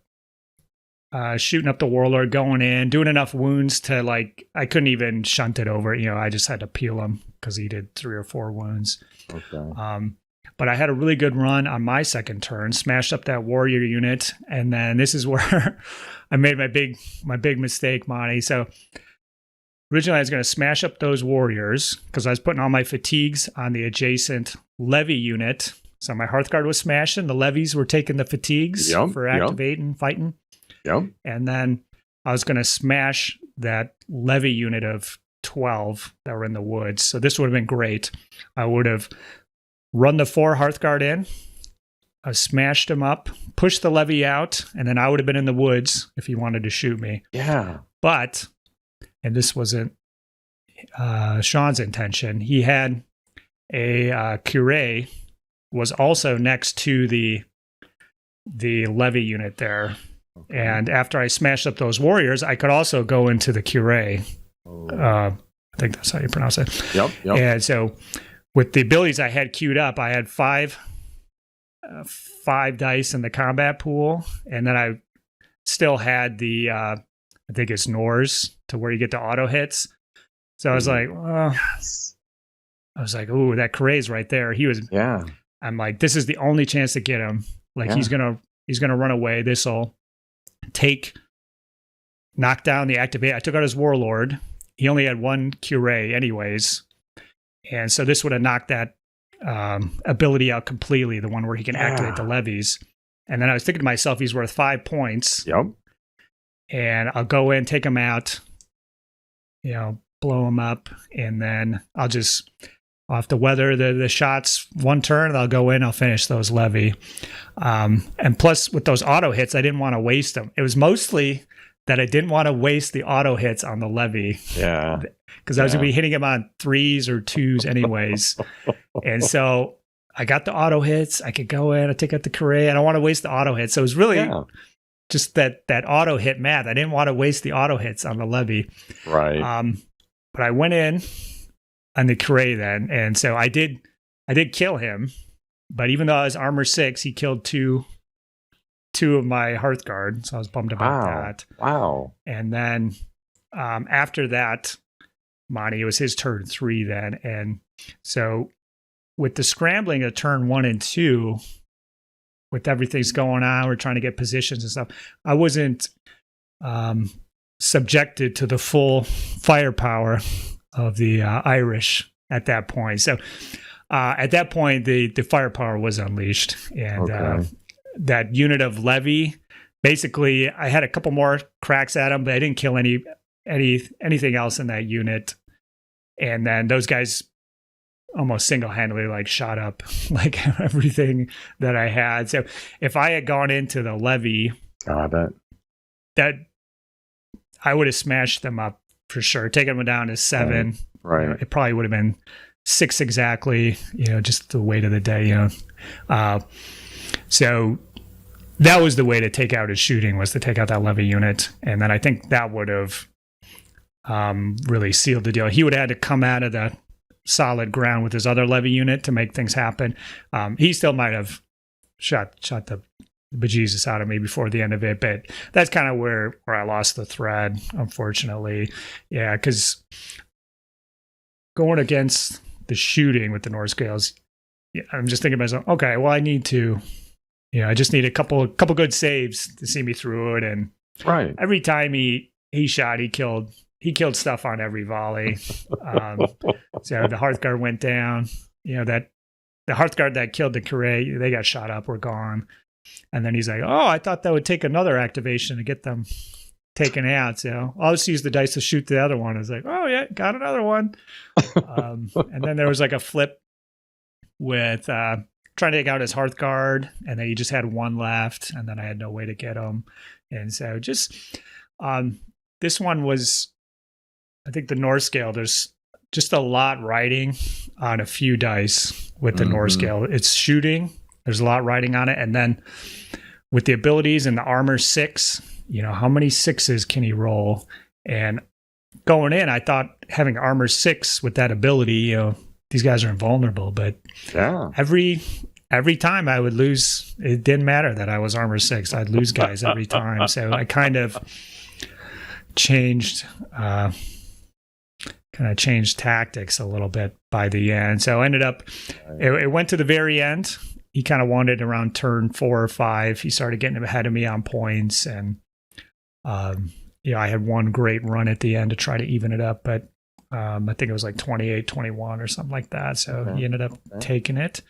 shooting up the warlord, going in, doing enough wounds to like I couldn't even shunt it over. I just had to peel him because he did 3 or 4 wounds. Okay. But I had a really good run on my second turn, smashed up that warrior unit, and then this is where I made my big mistake, Monty. So originally I was going to smash up those warriors because I was putting all my fatigues on the adjacent levy unit. So my Hearthguard was smashing, the levies were taking the fatigues for activating, fighting. Yep. And then I was going to smash that levy unit of 12 that were in the woods. So this would have been great. I would have run the 4 Hearthguard in. I smashed him up, pushed the levy out, and then I would have been in the woods if he wanted to shoot me. Yeah. But, and this wasn't Sean's intention, he had a Curé was also next to the levy unit there. Okay. And after I smashed up those warriors, I could also go into the Curé. I think that's how you pronounce it. Yep. And so with the abilities I had queued up, I had 5 dice in the combat pool, and then I still had the I think it's Nors to where you get the auto hits. So I was like, yes. I was like, ooh, that Curé's right there. He was. Yeah. I'm like, this is the only chance to get him. Like he's gonna run away. This'll knock down the activate. I took out his warlord. He only had 1 Curé anyways. And so this would have knocked that ability out completely, the one where he can activate the levies. And then I was thinking to myself, he's worth 5 points. Yep. And I'll go in, take him out, blow him up, and then I'll have to weather the shots one turn, and I'll go in, I'll finish those levy. And plus, with those auto hits, I didn't want to waste them. It was mostly that I didn't want to waste the auto hits on the levy. Yeah. Because I was going to be hitting him on 3s or 2s anyways. And so I got the auto hits. I could go in, I take out the Curé. I don't want to waste the auto hits. So it was really just that auto hit math. I didn't want to waste the auto hits on the levy. Right. But I went in on the Curé then. And so I did kill him. But even though I was armor 6, he killed two of my Hearthguard, so I was bummed about that. Wow. And then after that, Monty, it was his turn 3 then. And so with the scrambling of turn 1 and 2, with everything's going on, we're trying to get positions and stuff, I wasn't subjected to the full firepower of the Irish at that point. So at that point, the firepower was unleashed. And that unit of levy, basically, I had a couple more cracks at him, but I didn't kill anything else in that unit. And then those guys almost single-handedly shot up everything that I had. So if I had gone into the levy, that I would have smashed them up for sure, taken them down to 7. Right. It probably would have been 6 exactly, just the weight of the day, So that was the way to take out his shooting, was to take out that levy unit. And then I think that would have really sealed the deal. He would have had to come out of the solid ground with his other levy unit to make things happen. He still might have shot the bejesus out of me before the end of it, but that's kind of where I lost the thread, unfortunately. Yeah, because going against the shooting with the Norse Scales, I'm just thinking to myself, okay, well, I need to, I just need a couple good saves to see me through it. And every time he shot, he killed stuff on every volley. So the Hearthguard went down. That the Hearthguard that killed the Curé, they got shot up, were gone. And then he's like, oh, I thought that would take another activation to get them taken out. So I'll just use the dice to shoot the other one. I was like, oh yeah, got another one. And then there was a flip with trying to take out his Hearthguard, and then he just had 1 left, and then I had no way to get him. And so just this one was, I think the Norse scale, there's just a lot riding on a few dice with the Norse scale. It's shooting, there's a lot riding on it, and then with the abilities and the armor 6, how many 6s can he roll? And going in, I thought having armor 6 with that ability, these guys are invulnerable. But Yeah. every time I would lose, it didn't matter that I was armor 6. I'd lose guys every time. So I kind of changed tactics a little bit by the end. So I ended up, it went to the very end. He kind of wanted around turn 4 or 5. He started getting ahead of me on points. And, I had one great run at the end to try to even it up. But I think it was like 28-21 or something like that. So he ended up taking it.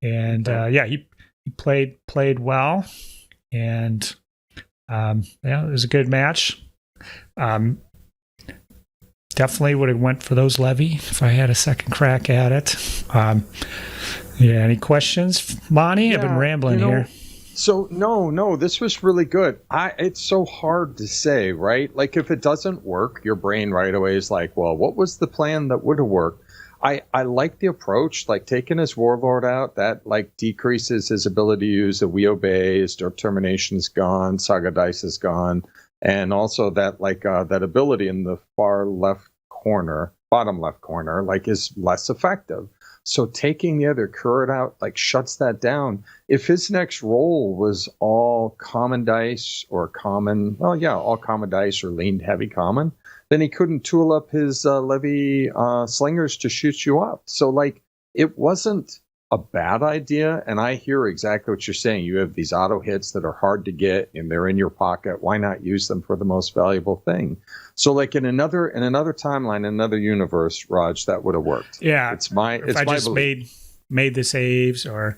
And he played well. And it was a good match. Definitely would have went for those levy if I had a second crack at it. Any questions, Monty? I've been rambling here. So no, this was really good. It's so hard to say, right? Like if it doesn't work, your brain right away is like, well, what was the plan that would have worked? I like the approach, like taking his warlord out, that like decreases his ability to use the we obey, his determination is gone, saga dice is gone, and also that like that ability in the far left corner, bottom left corner, like is less effective. So taking the other current out like shuts that down. If his next roll was all common dice or all common dice or leaned heavy common, then he couldn't tool up his levy slingers to shoot you up. So like it wasn't a bad idea. And I hear exactly what you're saying. You have these auto hits that are hard to get and they're in your pocket. Why not use them for the most valuable thing? So like in another timeline, another universe, Rodge, that would have worked. Yeah. It's my just belief. made the saves or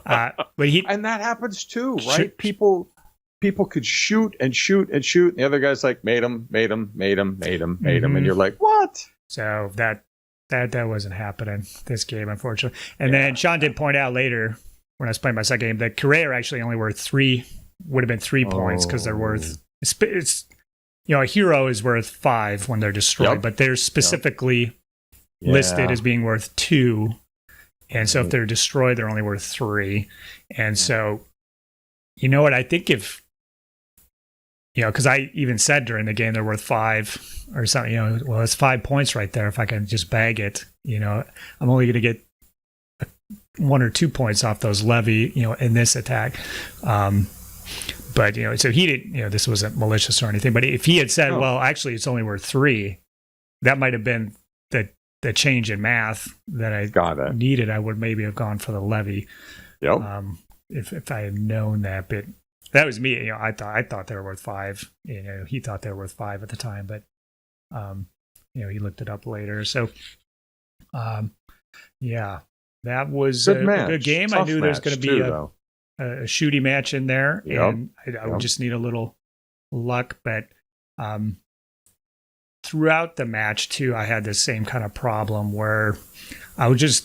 but and that happens too, right? People could shoot and shoot and shoot. And the other guy's like, made him. And you're like, what? So that wasn't happening this game, unfortunately. And then Sean did point out later when I was playing my second game that Career actually only would have been 3 points because they're worth, it's a hero is worth 5 when they're destroyed, but they're specifically listed as being worth 2. And so if they're destroyed, they're only worth 3. And so, you know what, I think if, because I even said during the game they're worth 5 or something, well, it's 5 points right there. If I can just bag it, I'm only going to get 1 or 2 points off those levy, in this attack. But, so he didn't, this wasn't malicious or anything, but if he had said, well, actually it's only worth 3, that might have been the change in math that I needed. I would maybe have gone for the levy. Yep. If I had known that, but that was me. I thought they were worth 5. He thought they were worth 5 at the time, but he looked it up later. So, that was a good game. Tough I knew there's going to be a shooty match in there, and I would just need a little luck. But throughout the match too, I had the same kind of problem where it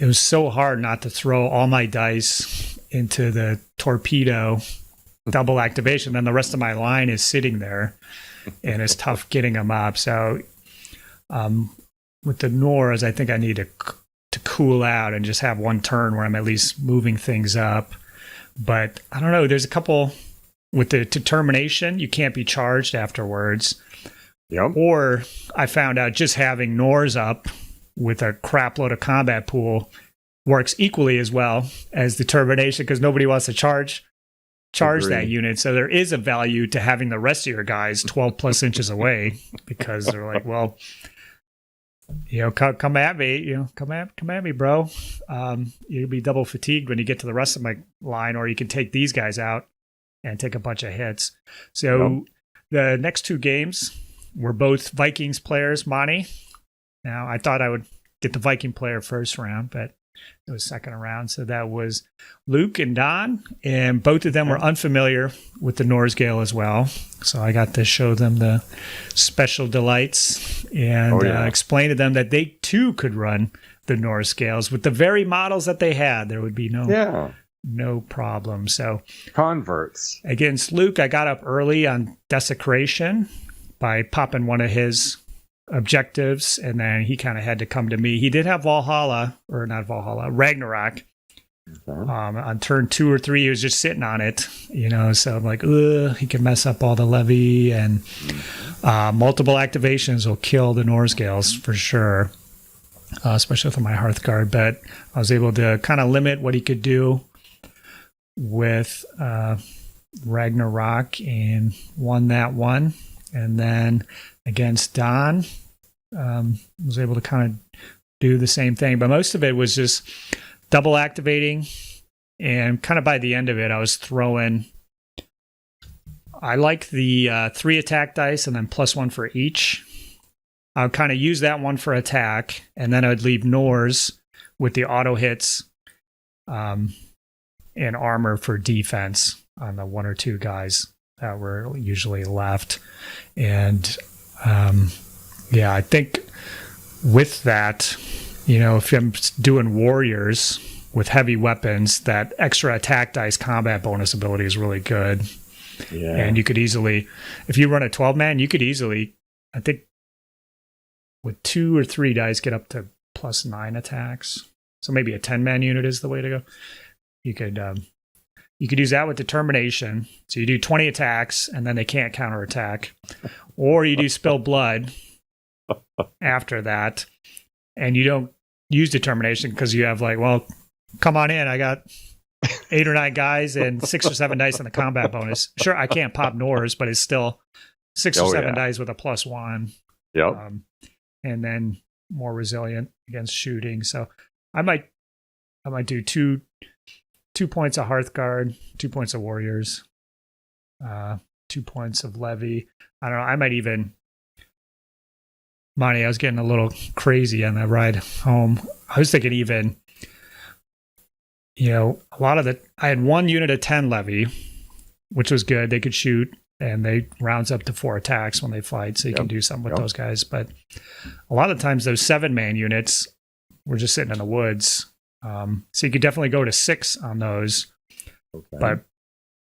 was so hard not to throw all my dice into the torpedo double activation. Then the rest of my line is sitting there and it's tough getting them up. So with the Norse, I think I need to cool out and just have one turn where I'm at least moving things up. But I don't know, there's a couple with the determination, you can't be charged afterwards. Yep. Or I found out just having Norse up with a crap load of combat pool works equally as well as determination because nobody wants to charge that unit. So there is a value to having the rest of your guys 12 plus inches away because they're like, well, come at me, come at me, bro. You'll be double fatigued when you get to the rest of my line, or you can take these guys out and take a bunch of hits. So the next 2 games were both Vikings players, Monty. Now, I thought I would get the Viking player first round, but it was second round. So that was Luke and Don, and both of them were unfamiliar with the Norsgale as well. So I got to show them the special delights and explain to them that they too could run the Norsgales with the very models that they had. There would be no problem. So converts. Against Luke, I got up early on Desecration by popping one of his objectives, and then he kind of had to come to me. He did have Ragnarok. On turn 2 or 3, he was just sitting on it, so I'm like, he can mess up all the levy, and multiple activations will kill the Norsgales for sure. especially with my Hearthguard. But I was able to kind of limit what he could do with Ragnarok and won that one. And then against Don, was able to kind of do the same thing. But most of it was just double activating. And kind of by the end of it, I was throwing... I like the 3 attack dice and then +1 for each. I would kind of use that one for attack, and then I would leave Nors with the auto hits and armor for defense on the 1 or 2 guys that were usually left. And I think with that, if I'm doing warriors with heavy weapons, that extra attack dice combat bonus ability is really good. Yeah. And you could easily, if you run a 12-man, you could easily, I think, with 2 or 3 dice, get up to +9 attacks. So maybe a 10-man unit is the way to go. You could use that with determination. So you do 20 attacks, and then they can't counterattack. Or you do spill blood after that, and you don't use determination because you have come on in, I got 8 or 9 guys and 6 or 7 dice on the combat bonus. Sure, I can't pop Nors, but it's still 6 or 7 dice with a +1. Yep. And then more resilient against shooting. So I might do two points of Hearthguard, 2 points of Warriors, 2 points of Levy. I don't know. I might even... Monty, I was getting a little crazy on the ride home. I was thinking even... a lot of I had 1 unit of 10 Levy, which was good. They could shoot, and they rounds up to 4 attacks when they fight, so you can do something with those guys. But a lot of times those 7-man units were just sitting in the woods. So you could definitely go to 6 on those. Okay. But,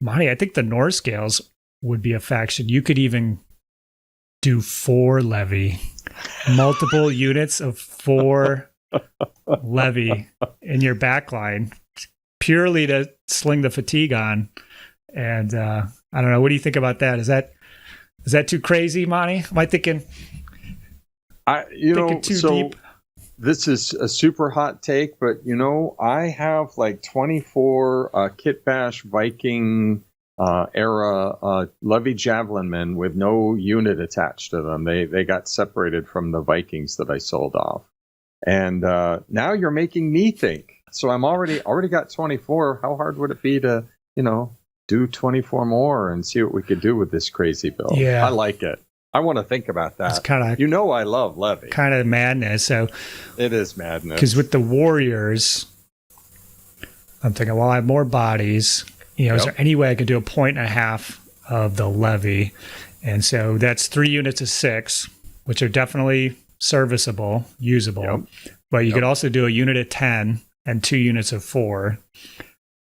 Monty, I think the Norse scales would be a faction. You could even do 4 Levy. Multiple units of 4 Levy in your backline, purely to sling the fatigue on. And I don't know, what do you think about that? Is that too crazy, Monty? Am I thinking too deep? This is a super hot take, but I have 24 Kit Bash Viking era Levy Javelin men with no unit attached to them. They got separated from the Vikings that I sold off. And now you're making me think. So I'm already got 24. How hard would it be to, do 24 more and see what we could do with this crazy build? Yeah. I like it. I want to think about that. It's kind of, I love Levy. Kind of madness. So it is madness. Because with the Warriors, I'm thinking, well, I have more bodies. Is there any way I could do 1.5 points of the Levy? And so that's 3 units of 6, which are definitely serviceable, usable. Yep. But you could also do a unit of 10 and 2 units of 4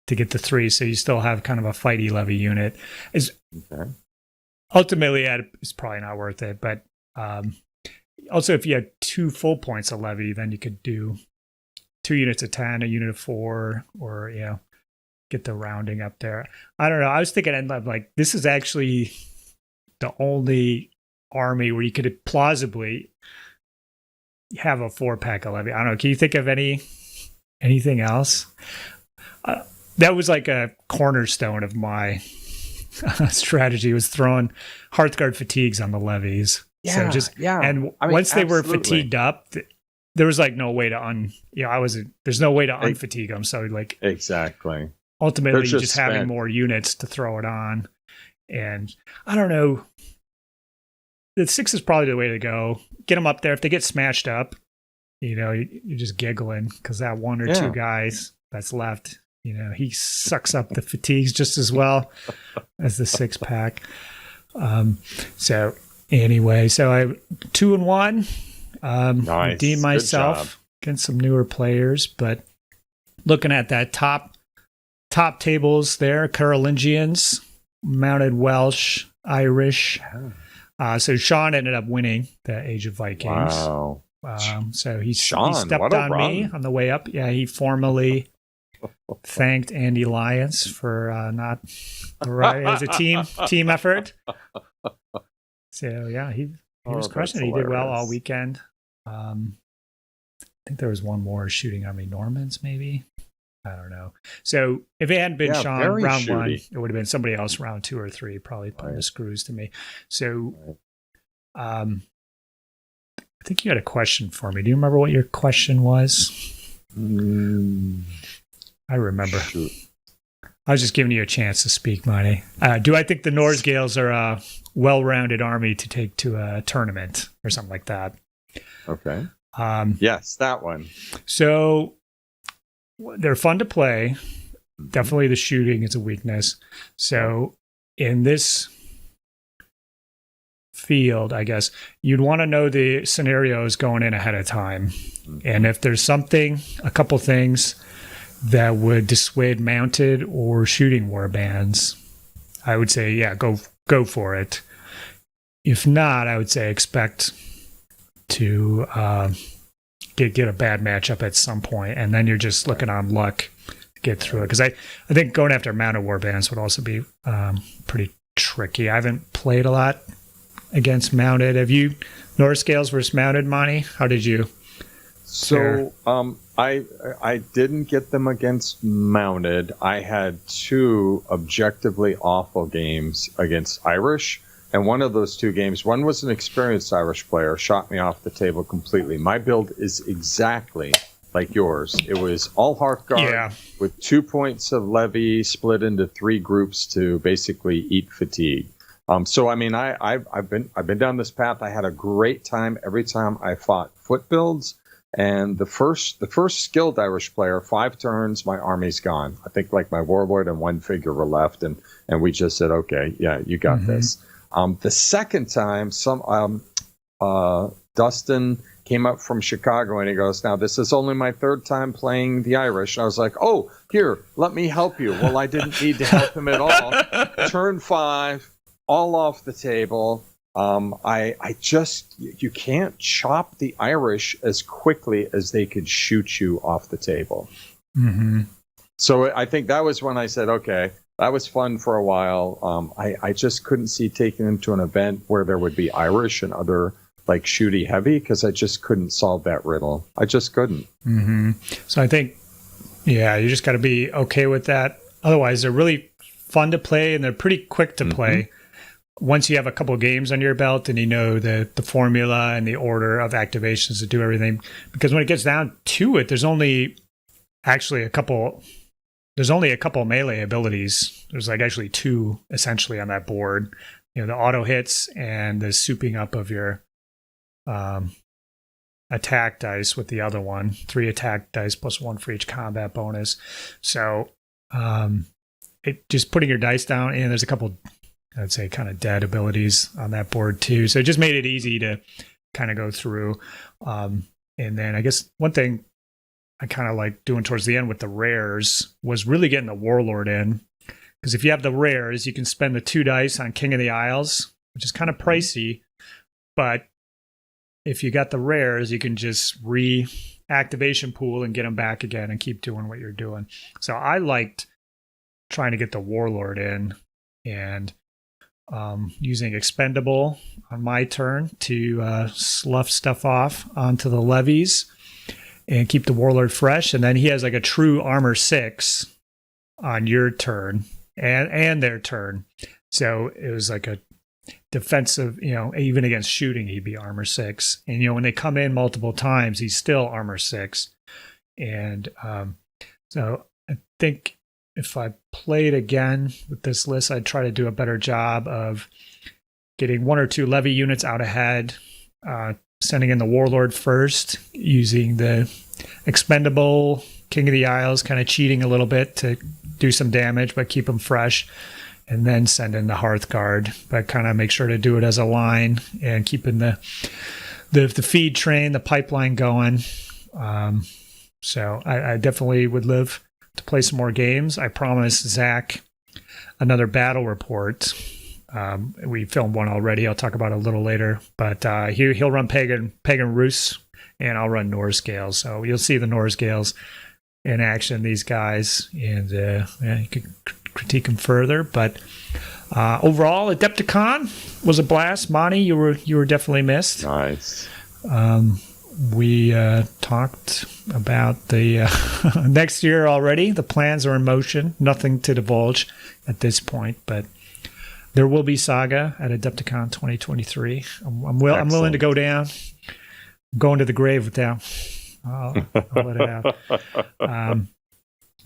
to get the 3. So you still have kind of a fighty Levy unit. Ultimately, it's probably not worth it. But also, if you had 2 full points of Levy, then you could do 2 units of 10, a unit of 4, or, get the rounding up there. I don't know. I was thinking, this is actually the only army where you could plausibly have a 4-pack of Levy. I don't know. Can you think of anything else? That was like a cornerstone of my strategy, was throwing Hearthguard fatigues on the Levies. Yeah, so and once they were fatigued up, there was no way to there's no way to unfatigue them. So exactly. Ultimately, just having more units to throw it on. And I don't know. The 6 is probably the way to go. Get them up there. If they get smashed up, you're just giggling because that 1 or 2 guys that's left, he sucks up the fatigues just as well as the 6-pack. So anyway, I 2-1. Nice. Redeemed myself against some newer players, but looking at that top tables there, Carolingians, mounted Welsh, Irish. So Sean ended up winning the Age of Vikings. Wow. So he stepped on me on the way up. Yeah, he formally thanked Andy Lyons for not right. It was a team effort. So yeah, he was crushing it. He did well all weekend. think there was one more shooting army Normans, maybe. I don't know. So if it hadn't been Sean round shooty. 1, it would have been somebody else round 2 or 3, probably putting the screws to me. So I think you had a question for me. Do you remember what your question was? I remember. Shoot. I was just giving you a chance to speak, Monty. Do I think the Norsgales are a well-rounded army to take to a tournament or something like that? Okay. Yes, that one. So they're fun to play. Definitely the shooting is a weakness. So in this field, I guess, you'd want to know the scenarios going in ahead of time. And if there's a couple things that would dissuade mounted or shooting warbands, I would say, yeah, go for it. If not, I would say expect to get a bad matchup at some point, and then you're just looking on luck to get through it. Because I think going after mounted warbands would also be pretty tricky. I haven't played a lot against mounted. Have you Norsgales versus mounted, Monty? How did you? So I didn't get them against mounted. I had 2 objectively awful games against Irish. And one of those 2 games, one was an experienced Irish player, shot me off the table completely. My build is exactly like yours. It was all Hearthguard with 2 points of levy split into 3 groups to basically eat fatigue. So I mean, I've been down this path. I had a great time every time I fought foot builds. And the first skilled Irish player, 5 turns, my army's gone. I think like my warlord and 1 figure were left, and we just said, okay, yeah, you got this. The second time, Dustin came up from Chicago and he goes, now this is only my 3rd time playing the Irish. And I was like, oh, here, let me help you. Well, I didn't need to help him at all. Turn 5, all off the table. You can't chop the Irish as quickly as they could shoot you off the table. Mm-hmm. So I think that was when I said, okay, that was fun for a while. I just couldn't see taking them to an event where there would be Irish and other like shooty heavy, because I just couldn't solve that riddle. I just couldn't. Mm-hmm. So I think, you just got to be okay with that. Otherwise, they're really fun to play and they're pretty quick to play. Once you have a couple of games on your belt and you know the formula and the order of activations to do everything, because when it gets down to it, there's only a couple melee abilities. There's like actually 2 essentially on that board. The auto hits and the souping up of your attack dice with the other one. 3 attack dice plus 1 for each combat bonus. So just putting your dice down, and there's a couple, I'd say, kind of dead abilities on that board too. So it just made it easy to kind of go through. And then I guess one thing I kind of like doing towards the end with the rares was really getting the Warlord in. Because if you have the rares, you can spend the 2 dice on King of the Isles, which is kind of pricey. But if you got the rares, you can just reactivation pool and get them back again and keep doing what you're doing. So I liked trying to get the Warlord in and using expendable on my turn to slough stuff off onto the levies and keep the Warlord fresh. And then he has like a true armor 6 on your turn and their turn. So it was like a defensive, even against shooting, he'd be armor 6. And, when they come in multiple times, he's still armor 6. And so I think if I played again with this list, I'd try to do a better job of getting 1 or 2 levy units out ahead, sending in the Warlord first, using the expendable King of the Isles, kind of cheating a little bit to do some damage, but keep them fresh, and then send in the Hearthguard, but kind of make sure to do it as a line and keeping the feed train, the pipeline going. So I definitely would live to play some more games. I promised Zach another battle report. We filmed one already. I'll talk about it a little later. But he'll run Pagan Rus, and I'll run Norsgales. So you'll see the Norsgales in action, these guys, and you can critique them further. But overall, Adepticon was a blast. Monty, you were definitely missed. Nice. we talked about the next year already. The plans are in motion. Nothing to divulge at this point, but there will be Saga at Adepticon 2023. I'm willing to go down. I'm going to the grave with that. I'll let it out.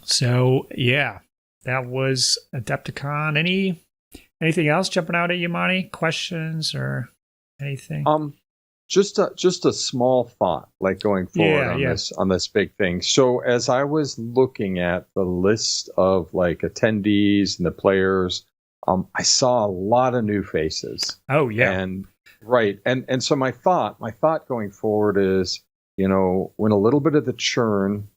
So yeah, that was Adepticon. Anything else jumping out at you, Monty? Questions or anything? Just a small thought, like going forward on this big thing. So as I was looking at the list of like attendees and the players, I saw a lot of new faces. Oh yeah, and so my thought going forward is, when a little bit of the churn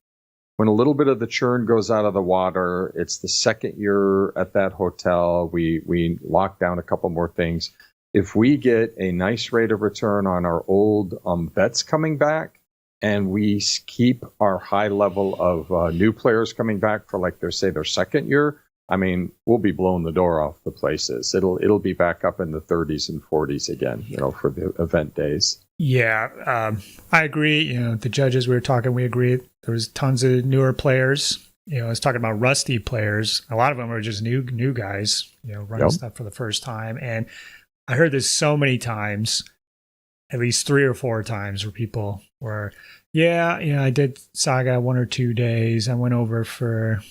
goes out of the water, it's the second year at that hotel. We lock down a couple more things. If we get a nice rate of return on our old vets coming back, and we keep our high level of new players coming back for their second year, I mean, we'll be blowing the door off the places. It'll be back up in the 30s and 40s again, for the event days. Yeah, I agree. The judges we were talking, we agreed. There was tons of newer players. I was talking about rusty players. A lot of them were just new guys, running stuff for the first time. And I heard this so many times, at least 3 or 4 times, where people were, I did Saga 1 or 2 days. I went over for,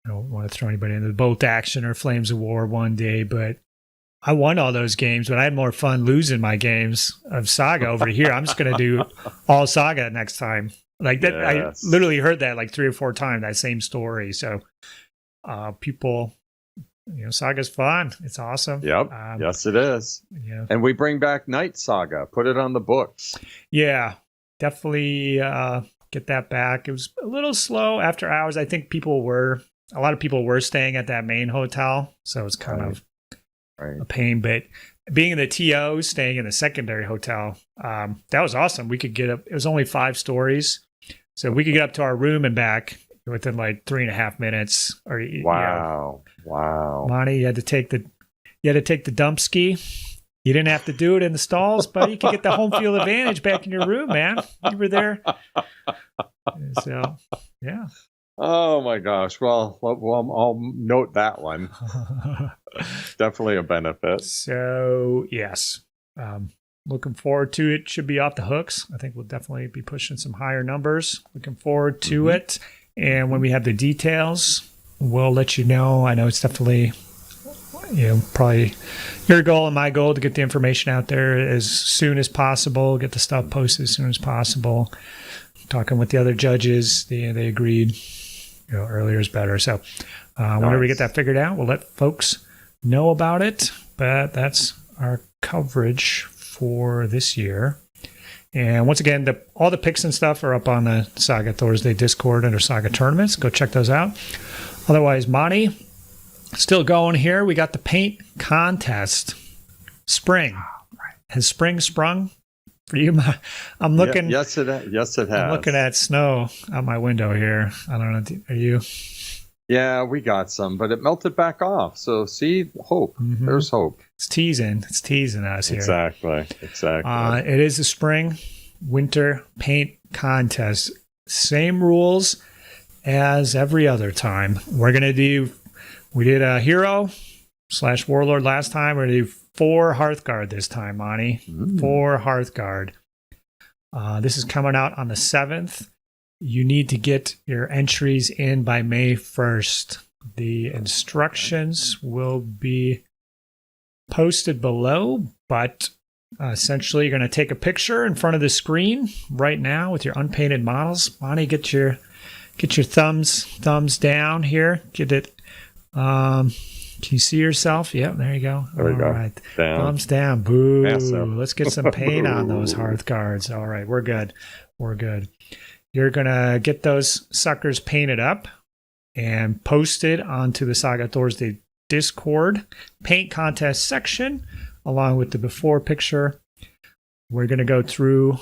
I don't want to throw anybody into the bolt action or Flames of War one day, but I won all those games, but I had more fun losing my games of Saga over here. I'm just going to do all Saga next time. Like that, yes. I literally heard that 3 or 4 times, that same story. So people... Saga's fun. It's awesome. Yep. Yes, it is. Yeah. And we bring back Night Saga. Put it on the books. Yeah, definitely get that back. It was a little slow after hours. I think a lot of people were staying at that main hotel, so it's kind of a pain. But being in the TO, staying in the secondary hotel, that was awesome. We could get up. It was only 5 stories, so we could get up to our room and back within 3.5 minutes. Wow. Monty, you had to take the dump ski. You didn't have to do it in the stalls, but you could get the home field advantage back in your room, man. You were there. So, yeah. Oh my gosh. Well, I'll note that one. Definitely a benefit. So, yes. Looking forward to it. Should be off the hooks. I think we'll definitely be pushing some higher numbers. Looking forward to it. And when we have the details, we'll let you know. I know it's definitely, probably your goal and my goal to get the information out there as soon as possible, get the stuff posted as soon as possible. Talking with the other judges, they agreed, earlier is better. So whenever we get that figured out, we'll let folks know about it. But that's our coverage for this year. And once again, all the picks and stuff are up on the Saga Thursday Discord under Saga Tournaments. Go check those out. Otherwise, Monty, still going here. We got the paint contest. Spring. Has spring sprung for you? I'm looking. Yes, it has. I'm looking at snow out my window here. I don't know. Are you? Yeah, we got some, but it melted back off. So see, hope. Mm-hmm. There's hope. It's teasing us here. Exactly. It is a spring winter paint contest. Same rules as every other time. We did a hero / warlord last time. We're going to do 4 Hearthguard this time, Monty. 4 Hearthguard. This is coming out on the 7th. You need to get your entries in by May 1st. The instructions will be posted below, but essentially you're going to take a picture in front of the screen right now with your unpainted models. Monty, get your thumbs down here. Get it. Can you see yourself? Yep, there you go. There we go. All right. Down. Thumbs down. Boo. Massive. Let's get some paint on those Hearthguards. All right, we're good. You're going to get those suckers painted up and posted onto the Saga Thursday Discord paint contest section, along with the before picture. We're going to go through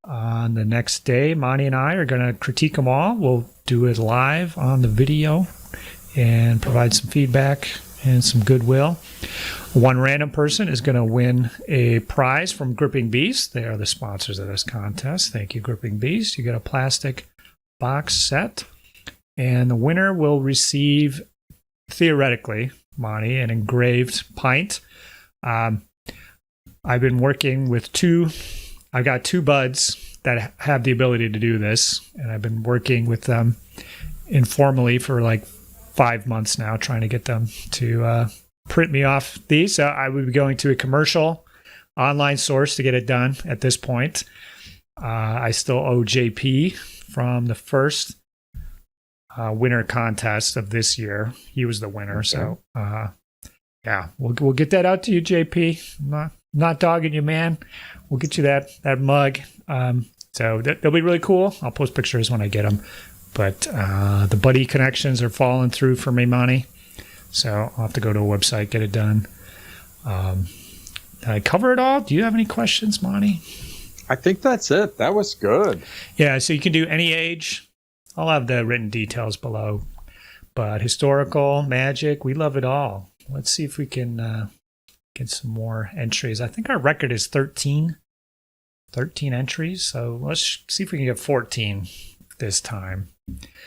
on the next day. Monty and I are going to critique them all. We'll do it live on the video and provide some feedback and some goodwill. One random person is going to win a prize from Gripping Beast. They are the sponsors of this contest. Thank you, Gripping Beast. You get a plastic box set, and the winner will receive, theoretically, Monty, an engraved pint. I've been working with I've got two buds that have the ability to do this, and I've been working with them informally for like 5 months now, trying to get them to print me off these. So I would be going to a commercial online source to get it done at this point. I still owe JP from the first winter contest of this year. He was the winner. Okay. So yeah, we'll get that out to you, JP. I'm not dogging you, man. We'll get you that mug. So that'll be really cool. I'll post pictures when I get them. But the buddy connections are falling through for me, Monty. So I'll have to go to a website, get it done. Did I cover it all? Do you have any questions, Monty? I think that's it. That was good. Yeah, so you can do any age. I'll have the written details below. But historical, magic, we love it all. Let's see if we can get some more entries. I think our record is 13 entries. So let's see if we can get 14 this time.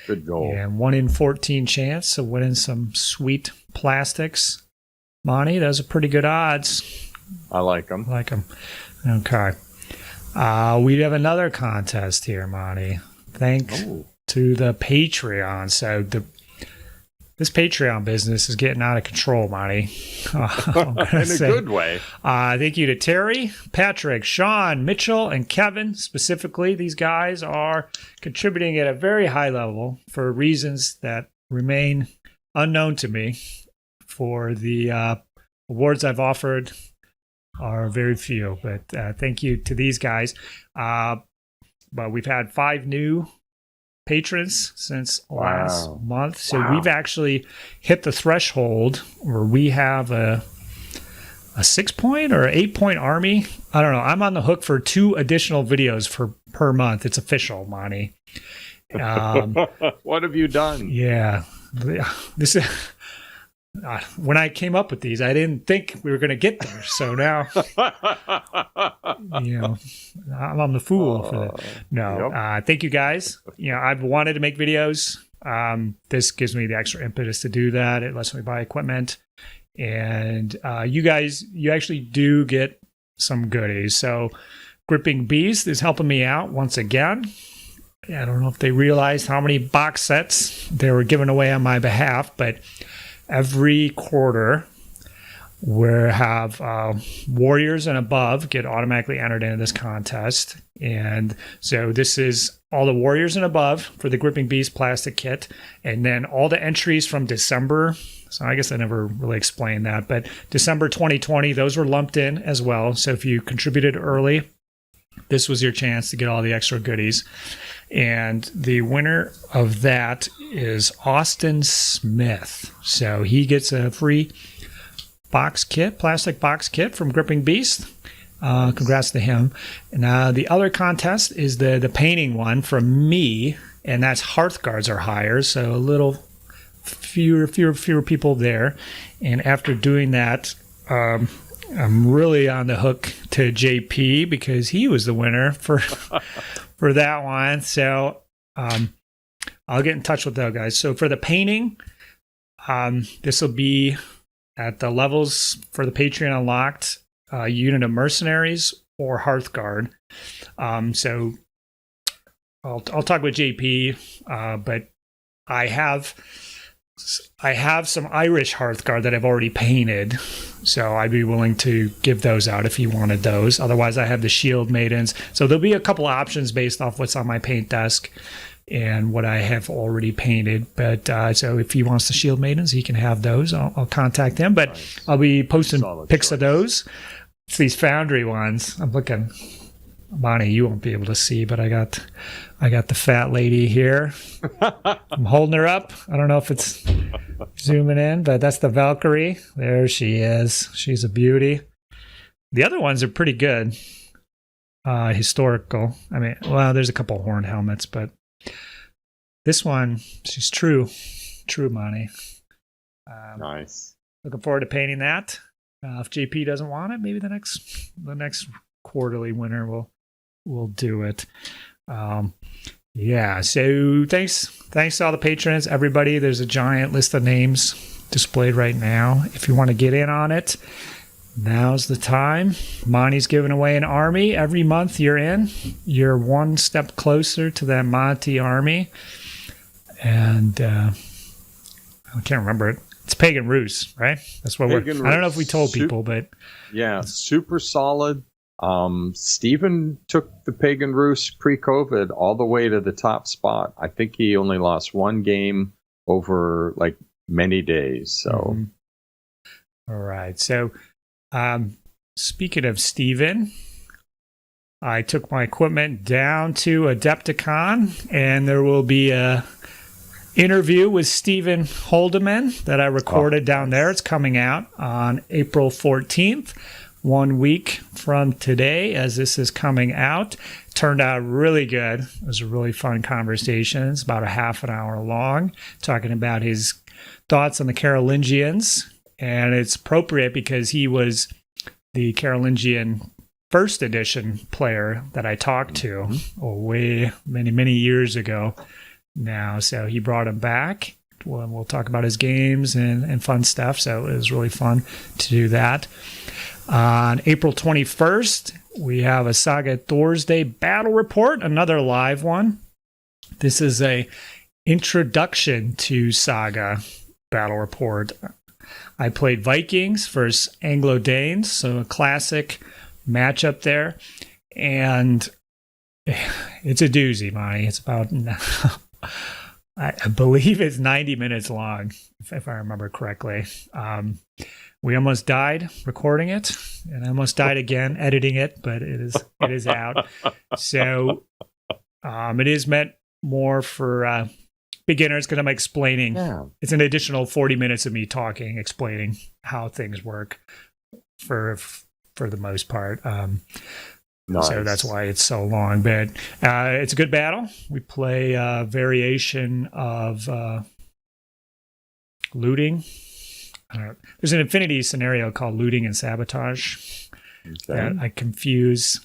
Good goal. And 1 in 14 chance of winning some sweet plastics. Monty, those are pretty good odds. I like them. Okay. We have another contest here, Monty. Thanks to the Patreon. So this Patreon business is getting out of control, Monty. In a good way. Thank you to Terry, Patrick, Sean, Mitchell, and Kevin. Specifically, these guys are contributing at a very high level for reasons that remain unknown to me. For the awards I've offered are very few, but thank you to these guys. But we've had 5 new patrons since last month. So we've actually hit the threshold where we have a 6-point or 8-point army. I don't know. I'm on the hook for 2 additional videos per month. It's official, Monty. What have you done? Yeah. This is... when I came up with these, I didn't think we were going to get there. So now, I'm the fool for that. No, thank you guys. I've wanted to make videos. This gives me the extra impetus to do that. It lets me buy equipment. And you guys, you actually do get some goodies. So Gripping Beast is helping me out once again. I don't know if they realized how many box sets they were giving away on my behalf, but every quarter, we have warriors and above get automatically entered into this contest. And so this is all the warriors and above for the Gripping Beast plastic kit. And then all the entries from December. So I guess I never really explained that. But December 2020, those were lumped in as well. So if you contributed early, this was your chance to get all the extra goodies. And the winner of that is Austin Smith. So he gets a free plastic box kit from Gripping Beast. Congrats to him. And the other contest is the painting one from me, and that's Hearthguards are higher, so a little fewer people there. And after doing that, I'm really on the hook to JP because he was the winner for that one. So I'll get in touch with those guys. So for the painting, this will be at the levels for the Patreon unlocked unit of mercenaries or Hearthguard. So I'll talk with JP, but I have some Irish Hearthguard that I've already painted, so I'd be willing to give those out if you wanted those. Otherwise, I have the Shield Maidens. So there'll be a couple options based off what's on my paint desk and what I have already painted. But so if he wants the Shield Maidens, he can have those. I'll contact him. But nice. I'll be posting pics of those. It's these Foundry ones. I'm looking. Bonnie, you won't be able to see, but I got the fat lady here. I'm holding her up. I don't know if it's zooming in, but that's the Valkyrie. There she is. She's a beauty. The other ones are pretty good. Historical. I mean, well, there's a couple horned helmets, but this one, she's true, Monty. Nice. looking forward to painting that. If JP doesn't want it, maybe the next quarterly winner will do it. Yeah. So thanks to all the patrons, everybody. There's a giant list of names displayed right now. If you want to get in on it, now's the time. Monty's giving away an army. Every month you're one step closer to that Monty army. And I can't remember it. It's Pagan Ruse, right? That's what I don't know if we told people, but yeah, super solid. Steven took the Pagan Ruse pre-COVID all the way to the top spot. I think he only lost one game over like many days. So, All right. So, speaking of Steven, I took my equipment down to Adepticon, and there will be a interview with Stephen Holdeman that I recorded down there. It's coming out on April 14th, 1 week from today, as this is coming out. Turned out really good. It was a really fun conversation. It's about a half an hour long, talking about his thoughts on the Carolingians. And it's appropriate because he was the Carolingian first edition player that I talked to way many years ago now. So he brought him back. We'll talk about his games and fun stuff. So it was really fun to do that. On April 21st, we have a Saga Thursday battle report, another live one. This is a introduction to Saga battle report. I played Vikings versus Anglo-Danes, so a classic matchup there. And it's a doozy, Monty. It's about, I believe it's 90 minutes long, if I remember correctly. We almost died recording it, and I almost died again editing it, but it is out. So it is meant more for beginners because I'm explaining. Yeah. It's an additional 40 minutes of me talking, explaining how things work for the most part. Nice. So that's why it's so long. But it's a good battle. We play a variation of looting. There's an infinity scenario called looting and sabotage. That I confuse.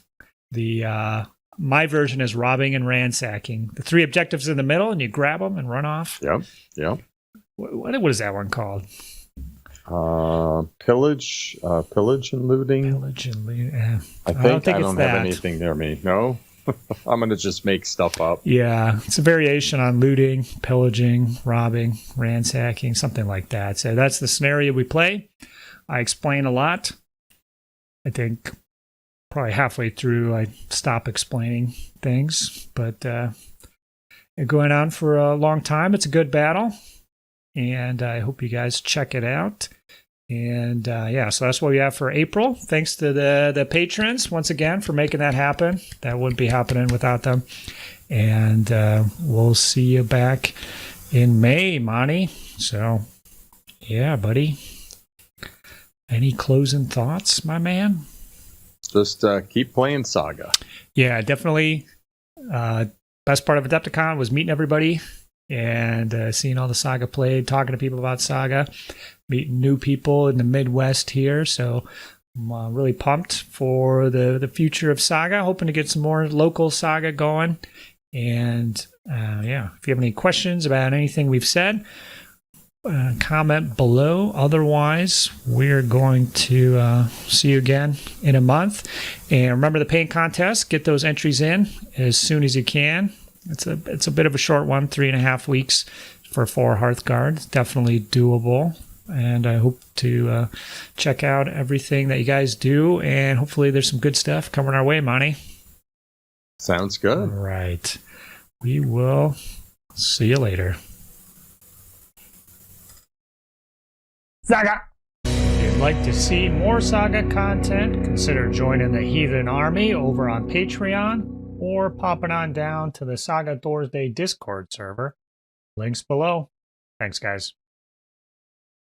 My version is robbing and ransacking. The three objectives in the middle, and you grab them and run off. Yep. What is that one called? Pillage and looting. Pillage and looting. I don't have anything near me. No, I'm gonna just make stuff up. Yeah, it's a variation on looting, pillaging, robbing, ransacking, something like that. So that's the scenario we play. I explain a lot. I think probably halfway through I stop explaining things, but going on for a long time. It's a good battle, and I hope you guys check it out. And so that's what we have for April. Thanks to the patrons once again for making that happen. That wouldn't be happening without them. And we'll see you back in May, Monty. So, yeah, buddy. Any closing thoughts, my man? Just keep playing Saga. Yeah, definitely. Best part of Adepticon was meeting everybody and seeing all the Saga played, talking to people about Saga, meeting new people in the Midwest here. So I'm really pumped for the future of Saga, hoping to get some more local Saga going. And if you have any questions about anything we've said, comment below. Otherwise, we're going to see you again in a month. And remember the paint contest. Get those entries in as soon as you can. It's a bit of a short one, 3.5 weeks for 4 Hearthguards. Definitely doable. And I hope to check out everything that you guys do. And hopefully there's some good stuff coming our way, Monty. Sounds good. All right. We will see you later. Saga! If you'd like to see more Saga content, consider joining the Heathen Army over on Patreon or popping on down to the Saga Thursday Discord server. Links below. Thanks, guys.